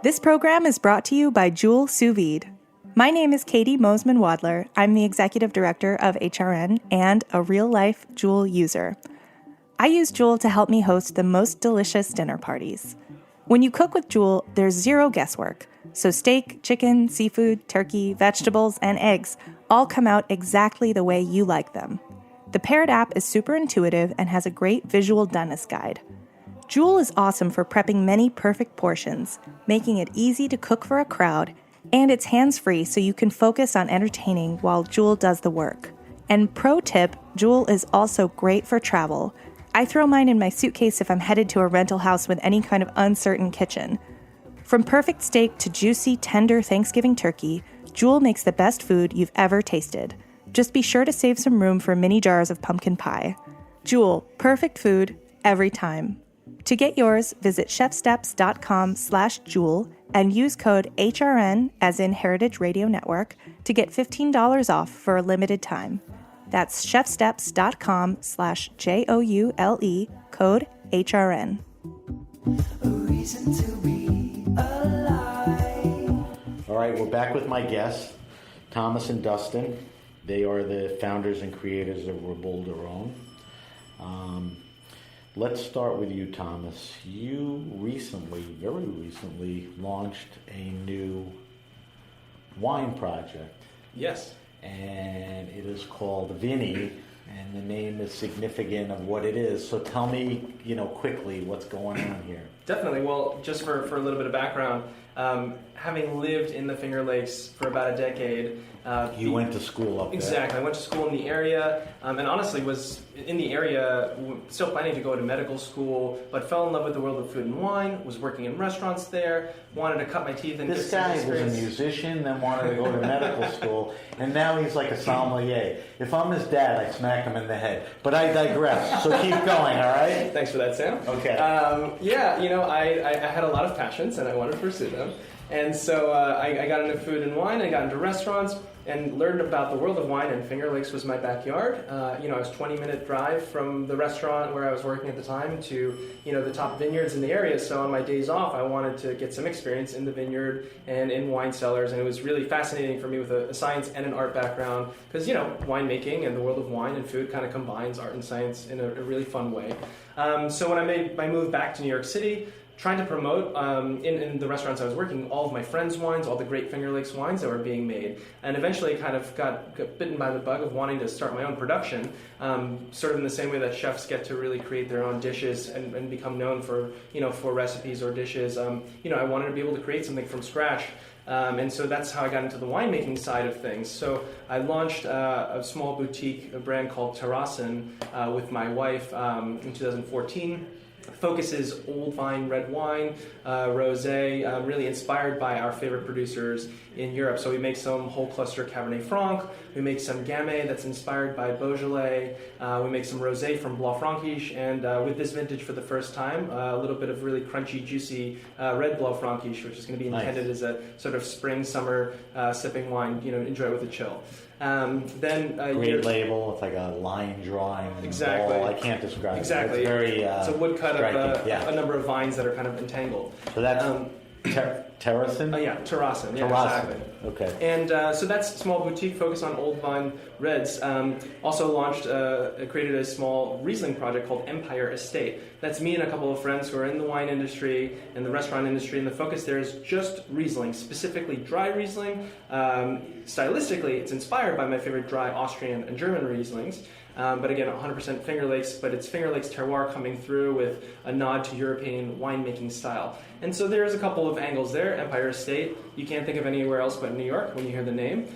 This program is brought to you by Jewel Sous Vide. My name is Katie Mosman-Wadler. I'm the Executive Director of HRN and a real-life Jewel user. I use Jewel to help me host the most delicious dinner parties. When you cook with Jewel, there's zero guesswork. So steak, chicken, seafood, turkey, vegetables, and eggs all come out exactly the way you like them. The paired app is super intuitive and has a great visual doneness guide. Jewel is awesome for prepping many perfect portions, making it easy to cook for a crowd, and it's hands-free so you can focus on entertaining while Jewel does the work. And pro tip, Jewel is also great for travel. I throw mine in my suitcase if I'm headed to a rental house with any kind of uncertain kitchen. From perfect steak to juicy, tender Thanksgiving turkey, Jewel makes the best food you've ever tasted. Just be sure to save some room for mini jars of pumpkin pie. Jewel, perfect food, every time. To get yours, visit chefsteps.com/Jewel and use code HRN, as in Heritage Radio Network, to get $15 off for a limited time. That's chefsteps.com/JOULE, code HRN. A reason to be alive. All right, we're back with my guests, Thomas and Dustin. They are the founders and creators of Reboule de Rhone. Let's start with you, Thomas. You very recently, launched a new wine project. Yes. And it is called Vinny, and the name is significant of what it is. So tell me, quickly what's going on here. Definitely. Well, just for a little bit of background, having lived in the Finger Lakes for about a decade. You went to school up there. Exactly. I went to school in the area, and honestly was in the area, still planning to go to medical school, but fell in love with the world of food and wine, was working in restaurants there, wanted to cut my teeth and this guy was a musician, then wanted to go to medical school, and now he's like a sommelier. If I'm his dad, I'd smack him in the head. But I digress, so keep going, all right? Thanks for that, Sam. Okay. I had a lot of passions, and I wanted to pursue them. And so I got into food and wine, I got into restaurants, and learned about the world of wine, and Finger Lakes was my backyard. I was 20-minute drive from the restaurant where I was working at the time to, the top vineyards in the area. So on my days off, I wanted to get some experience in the vineyard and in wine cellars, and it was really fascinating for me with a science and an art background, because, winemaking and the world of wine and food kind of combines art and science in a really fun way. So when I made my move back to New York City, trying to promote in the restaurants I was working, all of my friends' wines, all the great Finger Lakes wines that were being made, and eventually kind of got bitten by the bug of wanting to start my own production, sort of in the same way that chefs get to really create their own dishes and become known for recipes or dishes. I wanted to be able to create something from scratch. And so that's how I got into the winemaking side of things. So I launched a small boutique, a brand called Terrassen, with my wife in 2014. Focuses old vine red wine, rosé, really inspired by our favorite producers in Europe. So we make some whole cluster Cabernet Franc, we make some Gamay that's inspired by Beaujolais, we make some rosé from Blanc-Franquish, and with this vintage for the first time, a little bit of really crunchy, juicy red Blanc-Franquish, which is going to be intended as a sort of spring, summer sipping wine, enjoy it with a chill. Great label. It's like a line drawing. Exactly. Ball. I can't describe exactly. it. It's very. It's a woodcut striking. of a number of vines that are kind of entangled. So that's Terrassen? Yeah, Terrassen. Yeah, Terrassen. exactly. Okay. And so that's a small boutique focused on old vine reds. Also launched, created a small Riesling project called Empire Estate. That's me and a couple of friends who are in the wine industry and the restaurant industry, and the focus there is just Riesling, specifically dry Riesling. Stylistically, it's inspired by my favorite dry Austrian and German Rieslings. But again, 100% Finger Lakes, but it's Finger Lakes terroir coming through with a nod to European winemaking style. And so there's a couple of angles there. Empire Estate, you can't think of anywhere else but New York when you hear the name.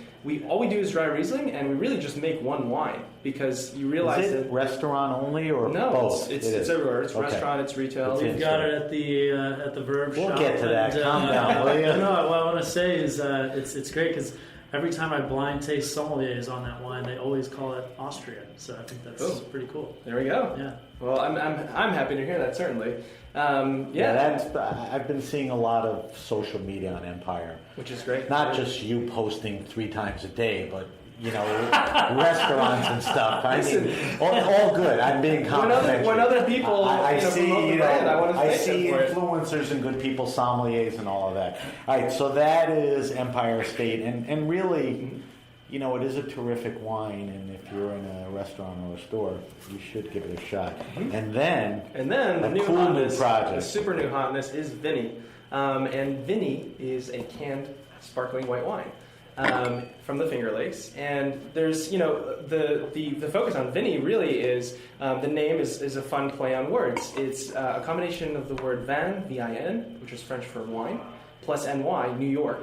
All we do is dry Riesling, and we really just make one wine because you realize is it restaurant only or no, both? It's everywhere. It's restaurant, it's retail. We've got it at the Verve We'll shop. get to that. Calm down, will you? No, what I want to say is it's great because every time I blind taste sommeliers on that wine, they always call it Austria. So I think that's pretty cool. There we go. Yeah. Well, I'm happy to hear that, certainly. I've been seeing a lot of social media on Empire, which is great. Not just you posting 3 times a day, but restaurants and stuff. I mean, all good. I'm being complimentary. When other people I see, promote the brand, I want to I see influencers and good people, sommeliers, and all of that. All right, so that is Empire State, and really, it is a terrific wine. And if you're in a restaurant or a store, you should give it a shot. And then the new cool hotness, project, the super new hotness, is Vinny, and Vinny is a canned sparkling white wine. From the Finger Lakes, and there's the focus on Vinny really is the name is a fun play on words. It's a combination of the word vin, V-I-N, which is French for wine, plus N-Y, New York,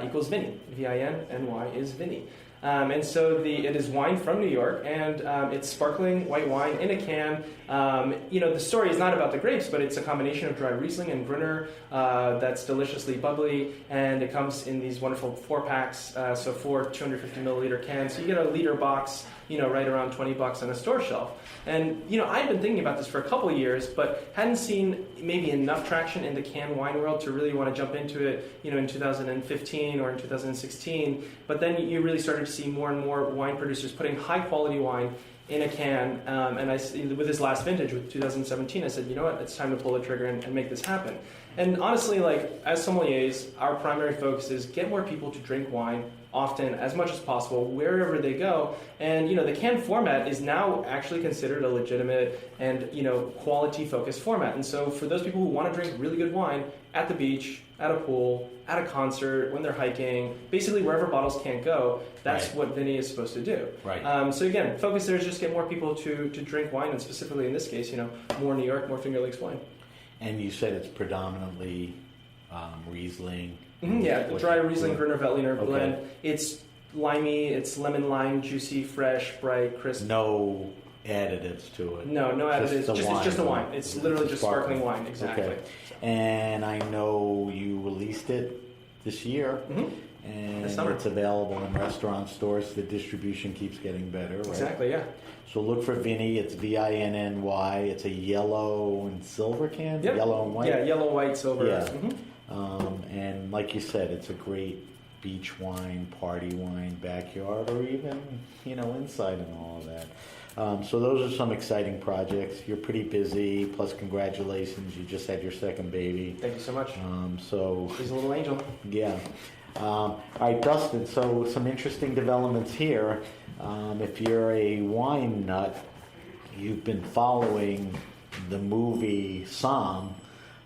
equals Vinny. V-I-N, N-Y is Vinny. And so it is wine from New York, and it's sparkling white wine in a can. The story is not about the grapes, but it's a combination of dry Riesling and Gruner that's deliciously bubbly, and it comes in these wonderful 4-packs, so 4 250 milliliter cans. So you get a liter box, right around $20 on a store shelf. And, I'd been thinking about this for a couple of years, but hadn't seen maybe enough traction in the canned wine world to really want to jump into it, in 2015 or in 2016. But then you really started to see more and more wine producers putting high quality wine in a can. And with this last vintage, with 2017, I said, you know what, it's time to pull the trigger and make this happen. And honestly, as sommeliers, our primary focus is get more people to drink wine often, as much as possible, wherever they go. And the canned format is now actually considered a legitimate and quality-focused format. And so for those people who want to drink really good wine at the beach, at a pool, at a concert, when they're hiking, basically wherever bottles can't go, that's what Vinny is supposed to do. Right. So again, focus there is just get more people to drink wine, and specifically in this case, more New York, more Finger Lakes wine. And you said it's predominantly Riesling. Yeah, the dry Riesling Gruner Veltliner blend. It's limey, it's lemon lime, juicy, fresh, bright, crisp. No additives to it. No additives. It's just a wine. It's literally just sparkling wine. Exactly. Okay. And I know you released it this year. And it's available in restaurant stores. The distribution keeps getting better, right? Exactly, yeah. So look for Vinny. It's V-I-N-N-Y. It's a yellow and silver can? Yep. Yellow and white? Yeah, yellow, white, silver. Yeah. And like you said, it's a great beach wine, party wine, backyard, or even, inside and all of that. So those are some exciting projects. You're pretty busy, plus congratulations. You just had your second baby. Thank you so much. She's a little angel. Yeah. All right, Dustin, so some interesting developments here. If you're a wine nut, you've been following the movie Somm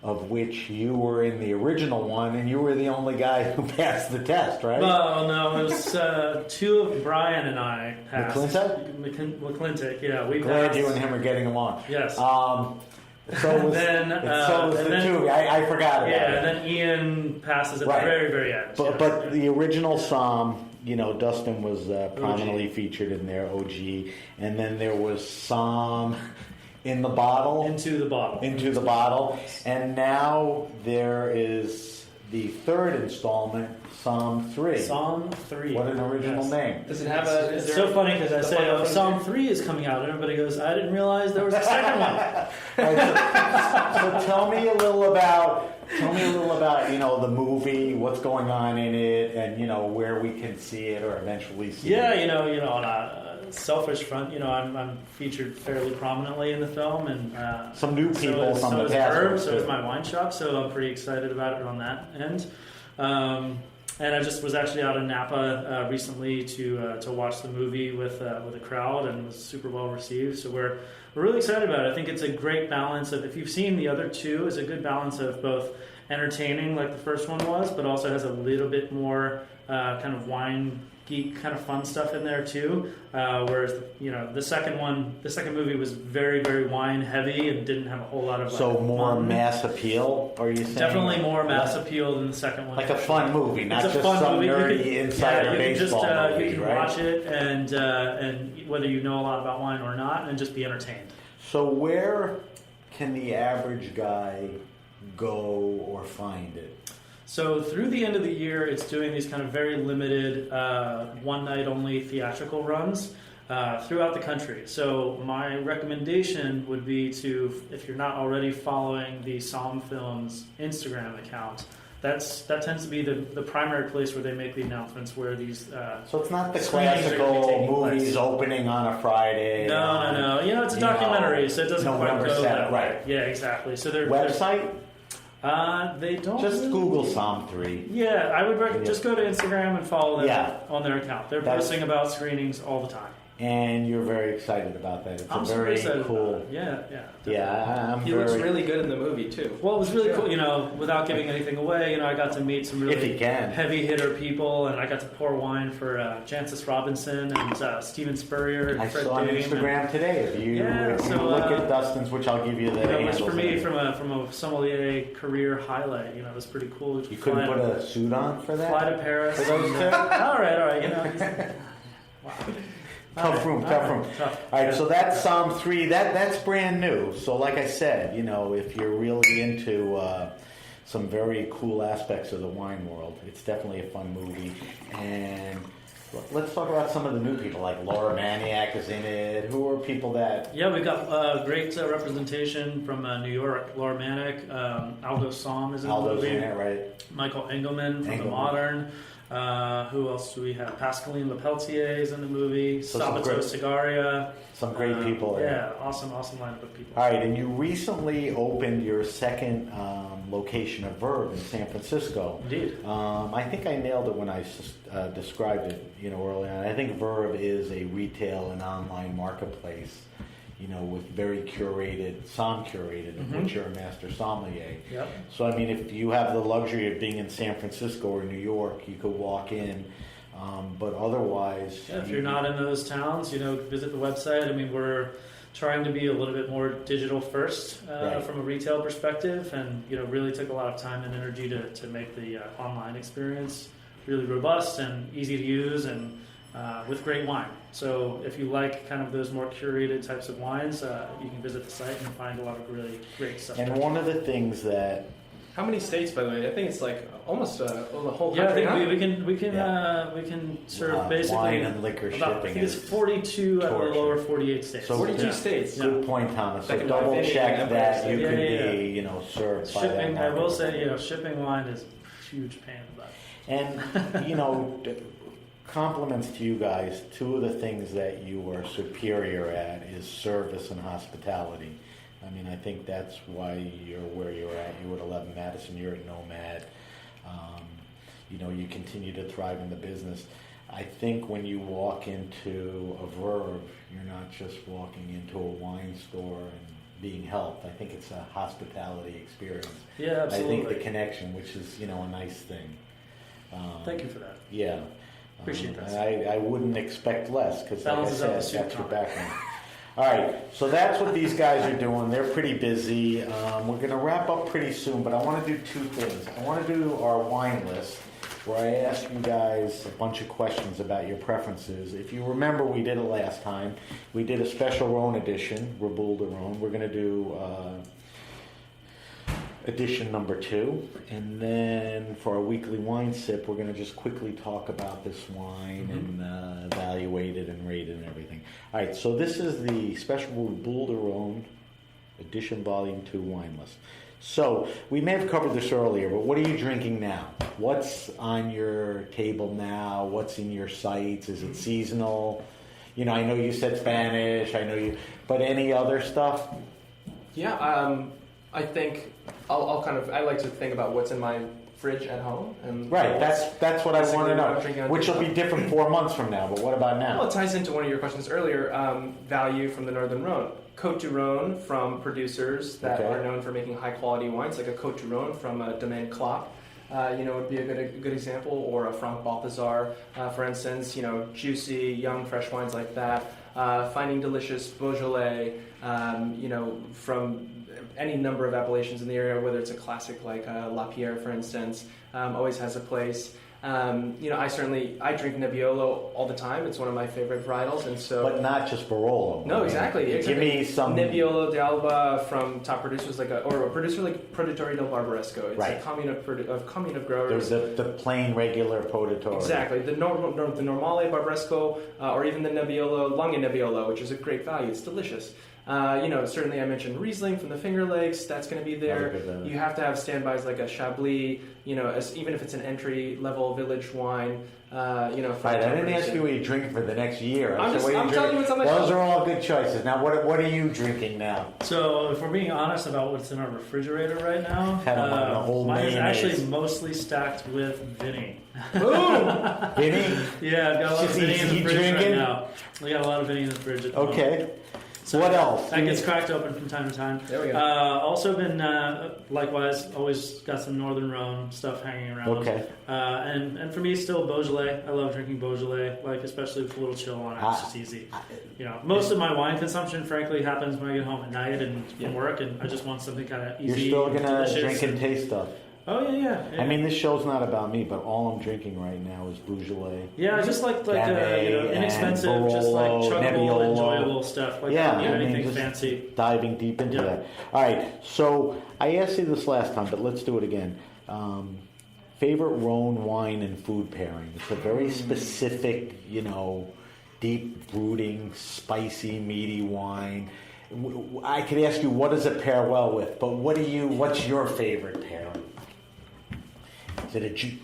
of which you were in the original one, and you were the only guy who passed the test, right? Well, no, it was two of Brian and I passed. McClintock, yeah. We Glad passed. you and him are getting along. Yes. So was, so was the two. I forgot about it. Yeah, and then Ian passes at the very, very end. But the original Somm, Dustin was prominently featured in there, OG. And then there was Somm in the bottle. Into the bottle. And now there is the third installment, Somm 3. Somm 3. What an original name. Does it have a... It's so funny because I say, Somm 3 is coming out, and everybody goes, I didn't realize there was a second one. So tell me a little about the movie, what's going on in it, and where we can see it or eventually see it. Yeah, on a selfish front, I'm featured fairly prominently in the film, and some new people from so the is past. Herb, so is my wine shop, so I'm pretty excited about it on that end. And I just was actually out in Napa recently to watch the movie with a crowd, and it was super well received. So we're really excited about it. I think it's a great balance of, if you've seen the other two, it's a good balance of both entertaining like the first one was, but also has a little bit more kind of wine geek kind of fun stuff in there too. Whereas the second movie was very, very wine heavy and didn't have a whole lot of more fun. Mass appeal. Are you saying? Definitely more mass appeal than the second one. Like a fun movie, not it's just a fun some movie. nerdy insider baseball movie, you can right? watch it and whether you know a lot about wine or not, and just be entertained. So where can the average guy go or find it? So through the end of the year, it's doing these kind of very limited one-night-only theatrical runs throughout the country. So my recommendation would be to, if you're not already following the Somm Films Instagram account, that tends to be the primary place where they make the announcements where these so it's not the classical movies opening on a Friday. No. It's a documentary, so it doesn't November quite go 7th, that way. right. Yeah, exactly. So their website? They don't. Just Google Somm 3. Yeah, I would just go to Instagram and follow them on their account. They're posting about screenings all the time. And you're very excited about that. It's I'm a very cool. He looks really good in the movie too. Well, it was really cool. Without giving anything away, I got to meet some really heavy hitter people, and I got to pour wine for Jancis Robinson and Steven Spurrier. And I saw on Instagram today. If you look at Dustin's, which I'll give you the handles. Which for me, from a sommelier career highlight, it was pretty cool. You couldn't put a suit on for that? Fly to Paris. For those two? All right. Wow. Tough room. All right, so that's Somm 3. That's brand new. So like I said, if you're really into some very cool aspects of the wine world, it's definitely a fun movie. And let's talk about some of the new people, like Laura Maniac is in it. Who are people that... Yeah, we've got great representation from New York. Laura Maniac, Aldo Somm is in the movie. In it, right. Michael Engelman from The Modern. Who else do we have? Pascaline Lepeltier is in the movie. Sabato Cigaria. Some great people. Yeah, awesome lineup of people. All right, and you recently opened your second location of Verve in San Francisco. Indeed. I think I nailed it when I described it, early on. I think Verve is a retail and online marketplace, with very Somm curated, of which you're a master sommelier. Yep. So, if you have the luxury of being in San Francisco or New York, you could walk in. But otherwise... Yeah, if you're not in those towns, visit the website. We're trying to be a little bit more digital first from a retail perspective, and, really took a lot of time and energy to make the online experience really robust and easy to use and with great wine. So if you like kind of those more curated types of wines, you can visit the site and find a lot of really great stuff. And one of the things that... How many states, by the way? I think it's like almost the whole country. Yeah, I think we can serve basically wine and liquor shipping. I think it's 42 out of the lower 48 states. So 42 states. Good point, Thomas. So double check that you could be, served by that shipping. I will say, shipping wine is a huge pain in the butt. And compliments to you guys. Two of the things that you are superior at is service and hospitality. I think that's why you're where you're at. You were at 11 Madison, you're at Nomad. You continue to thrive in the business. I think when you walk into a Verve, you're not just walking into a wine store and being helped. I think it's a hospitality experience. Yeah, absolutely. I think the connection, which is, a nice thing. Thank you for that. Yeah. Appreciate that. I wouldn't expect less because, like I Balances out said, the that's soup your comment. background. All right, so that's what these guys are doing. They're pretty busy. We're going to wrap up pretty soon, but I want to do two things. I want to do our wine list, where I ask you guys a bunch of questions about your preferences. If you remember, we did it last time. We did a special Rhone edition, Reboule de Rhone. We're going to do edition number 2, and then for our weekly wine sip, we're going to just quickly talk about this wine and evaluate it and rate it and everything. All right, so this is the special Reboule de Rhone edition volume 2 wine list. So we may have covered this earlier, but what are you drinking now? What's on your table now? What's in your sights? Is it seasonal? I know you said Spanish. But any other stuff? Yeah, I think I like to think about what's in my fridge at home. And right, that's what I want to know. Which will be different 4 months from now, but what about now? Well, it ties into one of your questions earlier, value from the Northern Rhone. Côte du Rhone from producers that are known for making high quality wines, like a Côte du Rhone from Domaine Clop. Would be a good example, or a Franck Balthazar, for instance. Juicy, young, fresh wines like that. Finding delicious Beaujolais, from any number of appellations in the area, whether it's a classic like La Pierre, for instance, always has a place. I drink Nebbiolo all the time. It's one of my favorite varietals, and so. But not just Barolo. No, exactly. Give me some Nebbiolo d'Alba from top producers or a producer like Produttori del Barbaresco. It's right. a commune of growers. There's the plain regular Produttori. Exactly. The Normale Barbaresco, or even the Nebbiolo Lange Nebbiolo, which is a great value. It's delicious. Certainly I mentioned Riesling from the Finger Lakes. That's going to be there. You have to have standbys like a Chablis. Even if it's an entry-level village wine. Right. I didn't ask you what you're drinking for the next year. I'm telling you what's on my shelf. Those are all good choices. Now, what are you drinking now? So, if we're being honest about what's in our refrigerator right now, mine is actually mostly stacked with Vinny. Boom! Vinny? Yeah, I've got a lot of Vinny in the fridge drinking? right now. We got a lot of Vinny in the fridge at the moment. Okay. So what else? That gets cracked open from time to time. There we go. Also been, likewise, always got some Northern Rhone stuff hanging around. Okay. And for me, still Beaujolais. I love drinking Beaujolais, especially with a little chill on it. It's just easy. Most of my wine consumption, frankly, happens when I get home at night and from work, and I just want something kind of easy. You're still going to delicious. drink and taste stuff. Oh, yeah. I mean, this show's not about me, but all I'm drinking right now is Beaujolais. Yeah, just like inexpensive, Barolo, just like chuggable, Nebbiolo. enjoyable stuff. Anything fancy. Diving deep into that. All right, so I asked you this last time, but let's do it again. Favorite Rhone wine and food pairing. It's a very specific, deep brooding, spicy, meaty wine. I could ask you, what does it pair well with? But what's your favorite pairing? Is it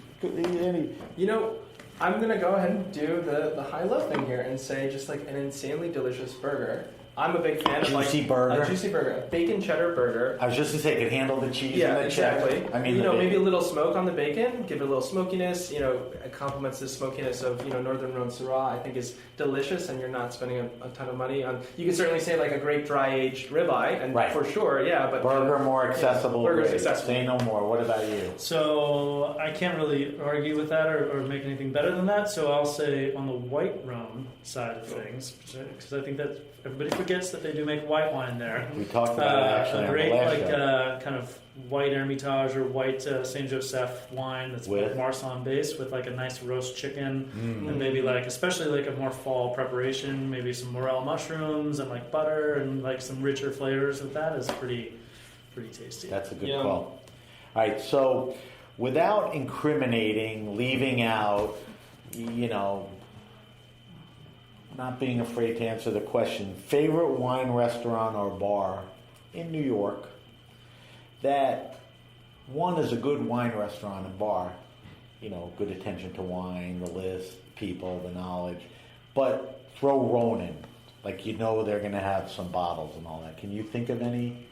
I'm going to go ahead and do the high-low thing here and say just like an insanely delicious burger. I'm a big fan of a juicy burger, a bacon cheddar burger. I was just going to say, it could handle the cheese and the exactly. cheddar. I mean, maybe a little smoke on the bacon, give it a little smokiness. It complements the smokiness of Northern Rhone Syrah. I think is delicious, and you're not spending a ton of money on. You could certainly say like a great dry aged ribeye, and for sure, yeah. But burger more accessible. Burger's accessible. Say no more. What about you? So I can't really argue with that or make anything better than that. So I'll say on the white Rhone side of things, because I think that everybody forgets that they do make white wine there. We talked about it actually. A great on the last show. kind of white Hermitage or white Saint Joseph wine that's with Marsanne base with like a nice roast chicken and maybe especially like a more fall preparation, maybe some morel mushrooms and like butter and like some richer flavors. And that is pretty tasty. That's a good call. All right, so without incriminating, leaving out, not being afraid to answer the question, favorite wine restaurant or bar in New York that one is a good wine restaurant and bar, good attention to wine, the list, people, the knowledge, but throw Rhone in, they're going to have some bottles and all that. Can you think of any?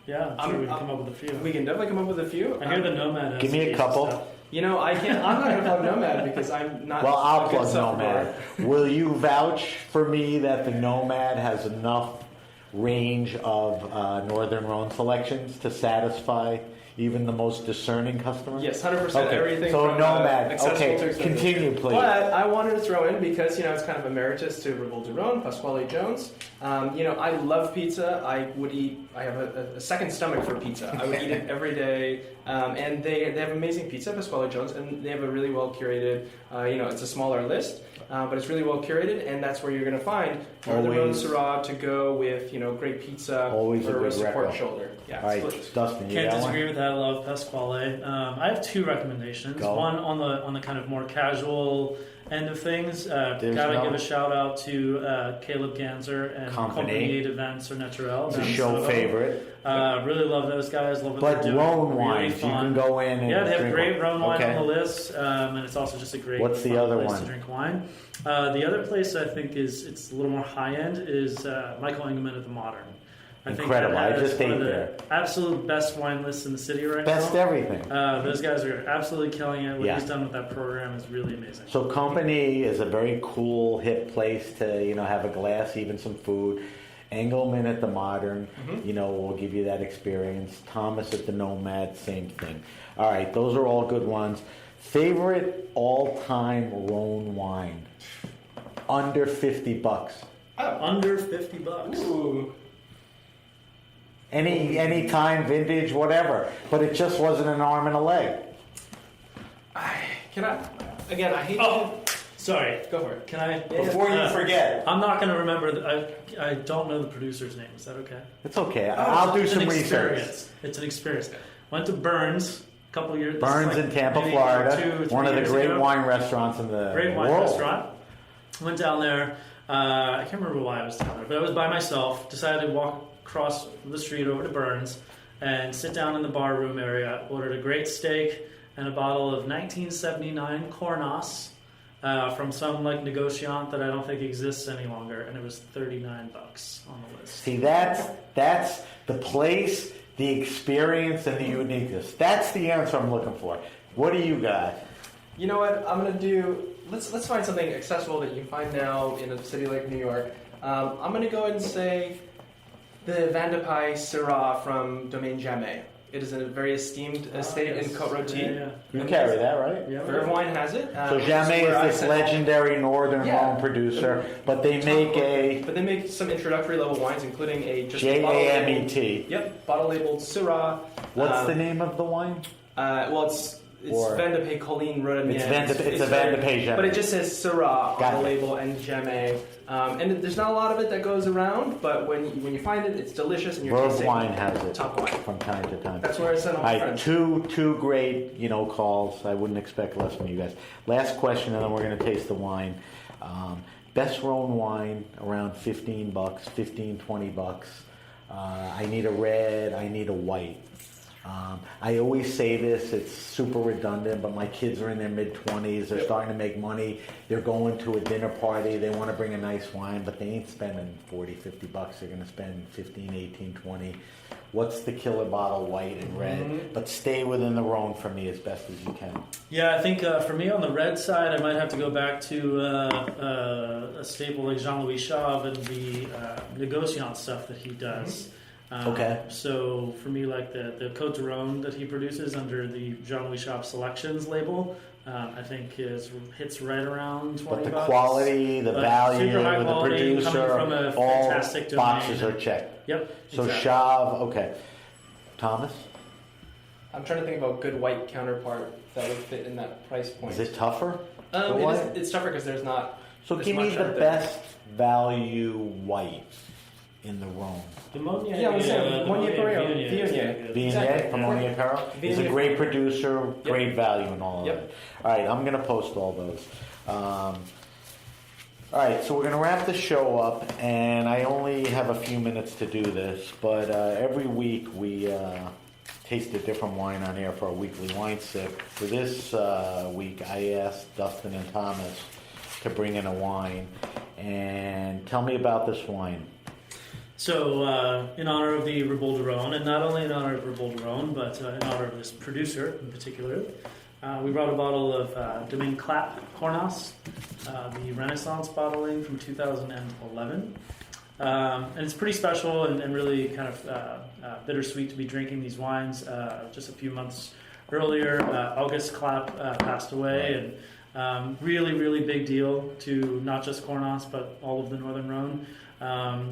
Yeah, I'm sure we can come up with a few. We can definitely come up with a few. I hear the Nomad. Give me a couple. Stuff. I can't. I'm not going to plug Nomad because I'm not. Well, I'll plug Nomad. Will you vouch for me that the Nomad has enough range of Northern Rhone selections to satisfy even the most discerning customer? Yes, 100%. Okay. Everything So from Nomad. accessible Okay, to expensive. continue, please. But I wanted to throw in because it's kind of emeritus to Reboule de Rhone, Pasquale Jones. I love pizza. I have a second stomach for pizza. I would eat it every day. And they have amazing pizza, Pasquale Jones, and they have a really well curated. It's a smaller list. But it's really well curated, and that's where you're going to find Northern Rhone Syrah to go with, great pizza Always for a good support reco. shoulder. Yeah, All right, split. Dustin, you Can't got disagree one? with that. I love Pasquale. I have two recommendations. Go. One on the kind of more casual end of things. There's Gotta no- give a shout out to Caleb Ganser and Company. Events or Naturel. It's a show favorite. Really love those guys. Love what But they're doing. Rhone Really wines, you fun. can go in and Yeah, they have drink great one. Rhone wine Okay. on the list, and it's also just a great. What's the fun other place one? to drink wine? The other place I think it's a little more high end is Michael Engelman at the Modern. I Incredible. think that I has just one ate of the there. absolute best wine lists in the city right Best now. everything. Those guys are absolutely killing it. What Yeah. he's done with that program is really amazing. So Company is a very cool, hip place to, have a glass, even some food. Engelman at the Modern, will give you that experience. Thomas at the Nomad, same thing. All right, those are all good ones. Favorite all-time Rhone wine? Under $50. Under $50. Ooh. Any time, vintage, whatever. But it just wasn't an arm and a leg. Can I? Again, I hate Oh, sorry. to go for it. Can I? Before you forget. I'm not going to remember. I don't know the producer's name. Is that okay? It's okay. I'll do It's some an research. experience. It's an experience. Went to Burns a couple years. this is Burns like in Tampa, maybe Florida. 2 or 3 One of the years great ago. wine restaurants in the Great wine world. restaurant. Went down there. I can't remember why I was down there, but I was by myself. Decided to walk across the street over to Burns and sit down in the bar room area. Ordered a great steak and a bottle of 1979 Cornas from some negociant that I don't think exists any longer, and it was $39 on the list. See, that's the place, the experience, and the uniqueness. That's the answer I'm looking for. What do you got? You know what? I'm gonna do. Let's find something accessible that you can find now in a city like New York. I'm gonna go ahead and say the Van de Pie Syrah from Domaine Jamais. It is a very esteemed estate in Côte-Rôtie. Yeah. You carry that, right? Yeah. Verve Wine has it. So Jamais where I is this sent- legendary Northern Yeah. Rhone producer, but they make a But they make some introductory level wines, including a just bottle labeled. JAMET. Yep, bottle labeled Syrah. What's the name of the wine? Well, it's Or- Van de Pie Colline Rodamier. It's a Van de Pie Jamais. But it just says Syrah on Gotcha. the label and Jamais. And there's not a lot of it that goes around, but when you find it, it's delicious and you're Verve tasting Wine has it top wine. from time to time. That's where I send all All my right, friends. two great, calls. I wouldn't expect less from you guys. Last question, and then we're going to taste the wine. Best Rhone wine around $15, $20. I need a red. I need a white. I always say this, it's super redundant, but my kids are in their mid-20s. They're starting to make money. They're going to a dinner party. They want to bring a nice wine, but they ain't spending $40, $50. They're going to spend 15, 18, 20. What's the killer bottle, white and red? But stay within the Rhone for me as best as you can. Yeah, I think for me on the red side, I might have to go back to a staple like Jean-Louis Chave and the negociant stuff that he does. Okay. So for me, like the Côte de Rhone that he produces under the Jean-Louis Chave Selections label, I think hits right around $20. But the quality, the But value, super high the quality, producer, coming from a all fantastic domain. boxes are checked. Yep. So exactly. Chave, okay. Thomas, I'm trying to think about a good white counterpart that would fit in that price point. is it tougher? the white? It's tougher because there's not. So as give me much the out there. best value white in the Rhone. The Monnier, Yeah, I was saying, the Monnier Perrier, Viognier is Viognier. very good. Viognier Exactly. from Monnier Perrier. He's a Viognier. great producer, great value in all of Yep. it. All right, I'm going to post all those. All right, so we're going to wrap the show up, and I only have a few minutes to do this, but every week we taste a different wine on air for our weekly wine sip. For this week, I asked Dustin and Thomas to bring in a wine, and tell me about this wine. So, in honor of the Reboule de Rhone, and not only in honor of Reboule de Rhone, but in honor of this producer in particular, we brought a bottle of Domaine Clap Cornas, the Renaissance bottling from 2011. And it's pretty special and really kind of bittersweet to be drinking these wines. Just a few months earlier, August Clapp passed away, and really, really big deal to not just Cornas, but all of the Northern Rhone.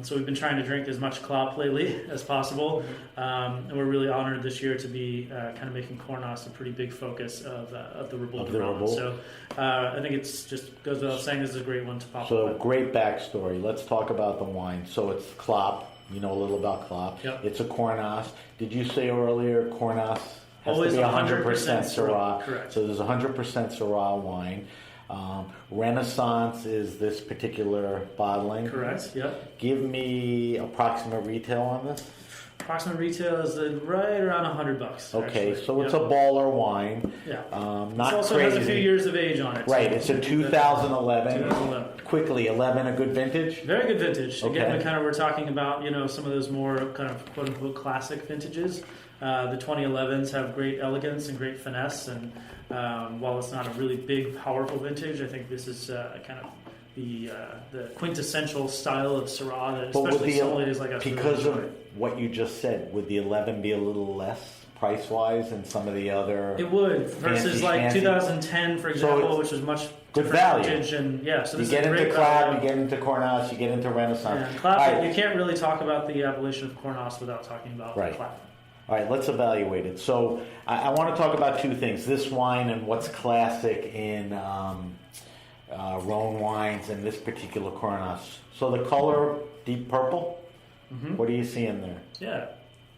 So we've been trying to drink as much Clapp lately as possible, and we're really honored this year to be kind of making Cornas a pretty big focus of the Reboule de Rhone. So I think it's just goes without saying this is a great one to pop So up. great backstory. Let's talk about the wine. So it's Clapp. You know a little about Clapp. Yep. It's a Cornas. Did you say earlier Cornas has Always to be 100% 100% Syrah? Correct. So there's 100% Syrah wine. Renaissance is this particular bottling. Correct. Yep. Give me approximate retail on this. Approximate retail is right around $100. Okay, actually. so it's Yep. a baller wine. Yeah. Not it also crazy. has a few years of age on it. Right, too. it's a 2011. 2011. Quickly, 11 a good vintage? Very good vintage. Again, Okay. we're talking about some of those more kind of quote unquote classic vintages. The 2011s have great elegance and great finesse, and while it's not a really big, powerful vintage, I think this is kind of the quintessential style of Syrah that But would especially sommeliers like us because really of enjoy. what you just said, would the 11 be a little less price-wise than some of the other? It would versus like fancy. 2010, for So example, it's which was much good different value. vintage, and so You this get is a into great Clapp, value. you get into Cornas, you get into Renaissance. Yeah, Clapp, All right. you can't really talk about the appellation of Cornas without talking about Right. Clapp. All right, let's evaluate it. So I want to talk about two things: this wine and what's classic in Rhone wines and this particular Cornas. So the color, deep purple. Mm-hmm. What are you seeing there? Yeah,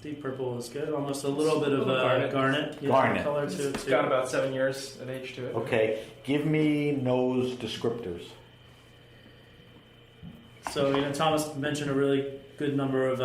deep purple is good. Almost a little bit of garnet. Garnet. color to it It's too. got about 7 years of age to it. Okay, give me nose descriptors. So Thomas mentioned a really good number of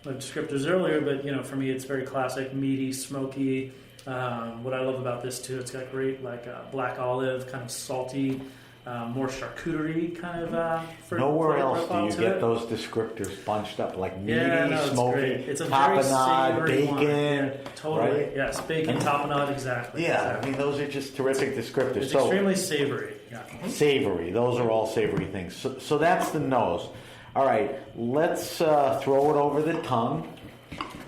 descriptors earlier, but for me it's very classic, meaty, smoky. What I love about this too, it's got great black olive, kind of salty, more charcuterie kind of. Nowhere else do profile you to get it. those descriptors bunched up like meaty, It's smoky, great. It's a very tapenade, savory bacon. wine. Yeah, totally. right? Yes, bacon, tapenade, exactly. Yeah, exactly. I mean those are just terrific descriptors. It's So extremely savory. Yeah. savory, those are all savory things. So that's the nose. All right, let's throw it over the tongue,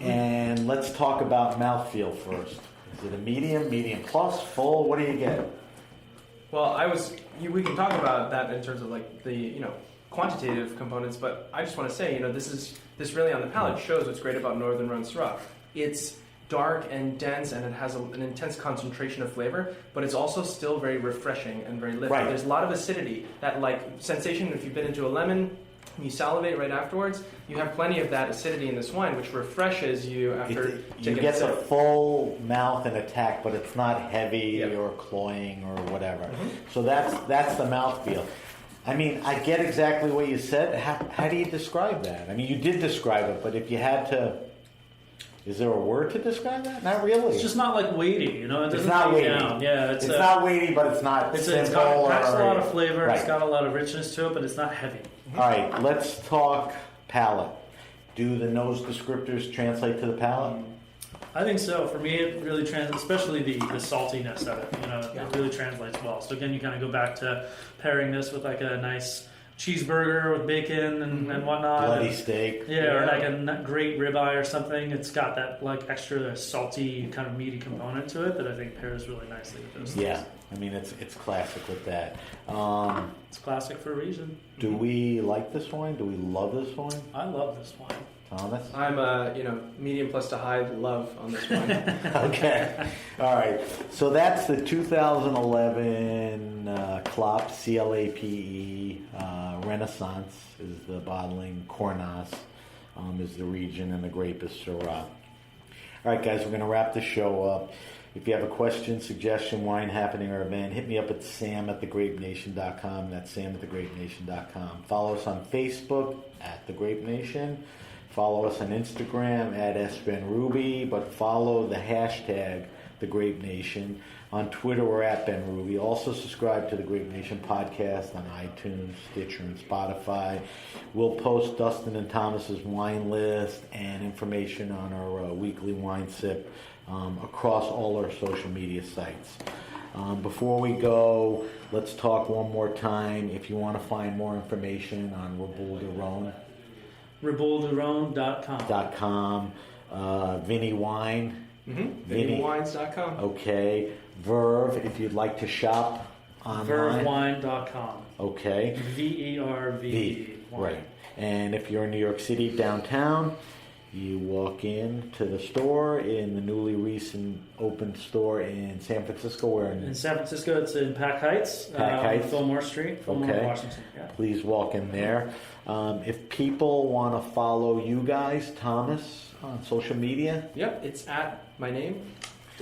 and let's talk about mouthfeel first. Is it a medium, medium plus, full? What do you get? Well, we can talk about that in terms of like the quantitative components, but I just want to say this really on the palate shows what's great about Northern Rhone Syrah. It's dark and dense, and it has an intense concentration of flavor, but it's also still very refreshing and very lifting. Right. There's a lot of acidity, that sensation. If you've been into a lemon, you salivate right afterwards. You have plenty of that acidity in this wine, which refreshes you after You taking get a the sip. full mouth and attack, but it's not heavy Yep. or cloying or whatever. Mm-hmm. So that's the mouthfeel. I mean, I get exactly what you said. How do you describe that? I mean, you did describe it, but if you had to, is there a word to describe that? Not really. It's just not like weighty, It It's doesn't not weigh weighty. down. Yeah, It's not weighty, but it's not It's simple. packs a lot of flavor. Right. It's got a lot of richness to it, but it's not heavy. All right, let's talk palate. Do the nose descriptors translate to the palate? I think so. For me, it really translates, especially the saltiness of it. It really translates well. So again, you kind of go back to pairing this with like a nice cheeseburger with bacon and whatnot. Bloody And- steak. Yeah, or like a great ribeye or something. It's got that like extra salty kind of meaty component to it that I think pairs really nicely with those Yeah, things. I mean it's classic with that. It's classic for a reason. Do we like this wine? Do we love this wine, I love this wine. Thomas? I'm medium plus to high love on this wine. Okay. All right. So that's the 2011 Clapp, C-L-A-P-E, Renaissance is the bottling, Cornas is the region, and the grape is Syrah. All right, guys, we're going to wrap the show up. If you have a question, suggestion, wine happening, or event, hit me up at sam@thegrapenation.com. That's sam@thegrapenation.com. Follow us on Facebook at The Grape Nation. Follow us on Instagram at @SBenRuby, but follow the hashtag The Grape Nation. On Twitter, we're at Ben Ruby. Also subscribe to the Grape Nation podcast on iTunes, Stitcher, and Spotify. We'll post Dustin and Thomas's wine list and information on our weekly wine sip across all our social media sites. Before we go, let's talk one more time. If you want to find more information on Reboule de Rhone, RebouleDuRhone.com. Vinny Wine. VinnyWines.com. Okay. Verve, if you'd like to shop online. VerveWine.com. Okay. VERVE. Right. And if you're in New York City, downtown, you walk in to the store in the newly recent opened store in San Francisco. Where in San Francisco, it's in Pack Heights. Fillmore Street, Fillmore, Washington. Yeah. Please walk in there. If people want to follow you guys, Thomas, on social media. Yep, it's at my name,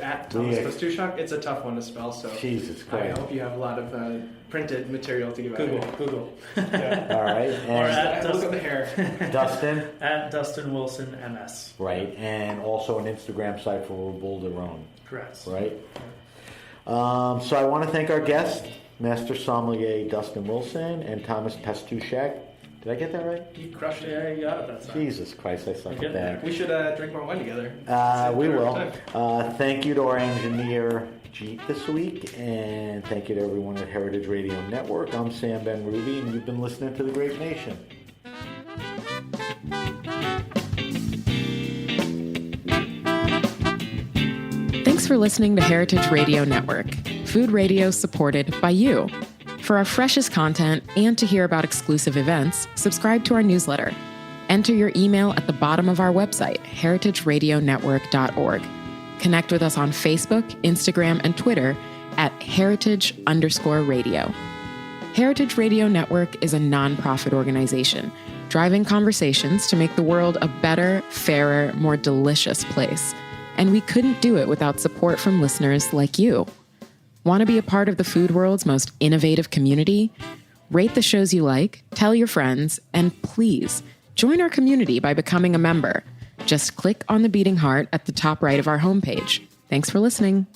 at Thomas Pastuszak. It's a tough one to spell, so Jesus Christ. I hope you have a lot of printed material to give out. Google. Yeah. All right. Or at look at the hair. Dustin. At Dustin Wilson MS. Right, and also an Instagram site for Reboule de Rhone. Correct. Right. So I want to thank our guests, Master Sommelier Dustin Wilson and Thomas Pastuszak. Did I get that right? You crushed it. Yeah, you got it. That's Jesus Christ, I suck at that. We should drink more wine together. We will. Thank you to our engineer, Jeet, this week, and thank you to everyone at Heritage Radio Network. I'm Sam Ben Ruby, and you've been listening to the Grape Nation. Thanks for listening to Heritage Radio Network, food radio supported by you. For our freshest content and to hear about exclusive events, subscribe to our newsletter. Enter your email at the bottom of our website, heritageradionetwork.org. Connect with us on Facebook, Instagram, and Twitter at heritage_radio. Heritage Radio Network is a nonprofit organization driving conversations to make the world a better, fairer, more delicious place. And we couldn't do it without support from listeners like you. Want to be a part of the food world's most innovative community? Rate the shows you like, tell your friends, and please join our community by becoming a member. Just click on the beating heart at the top right of our homepage. Thanks for listening.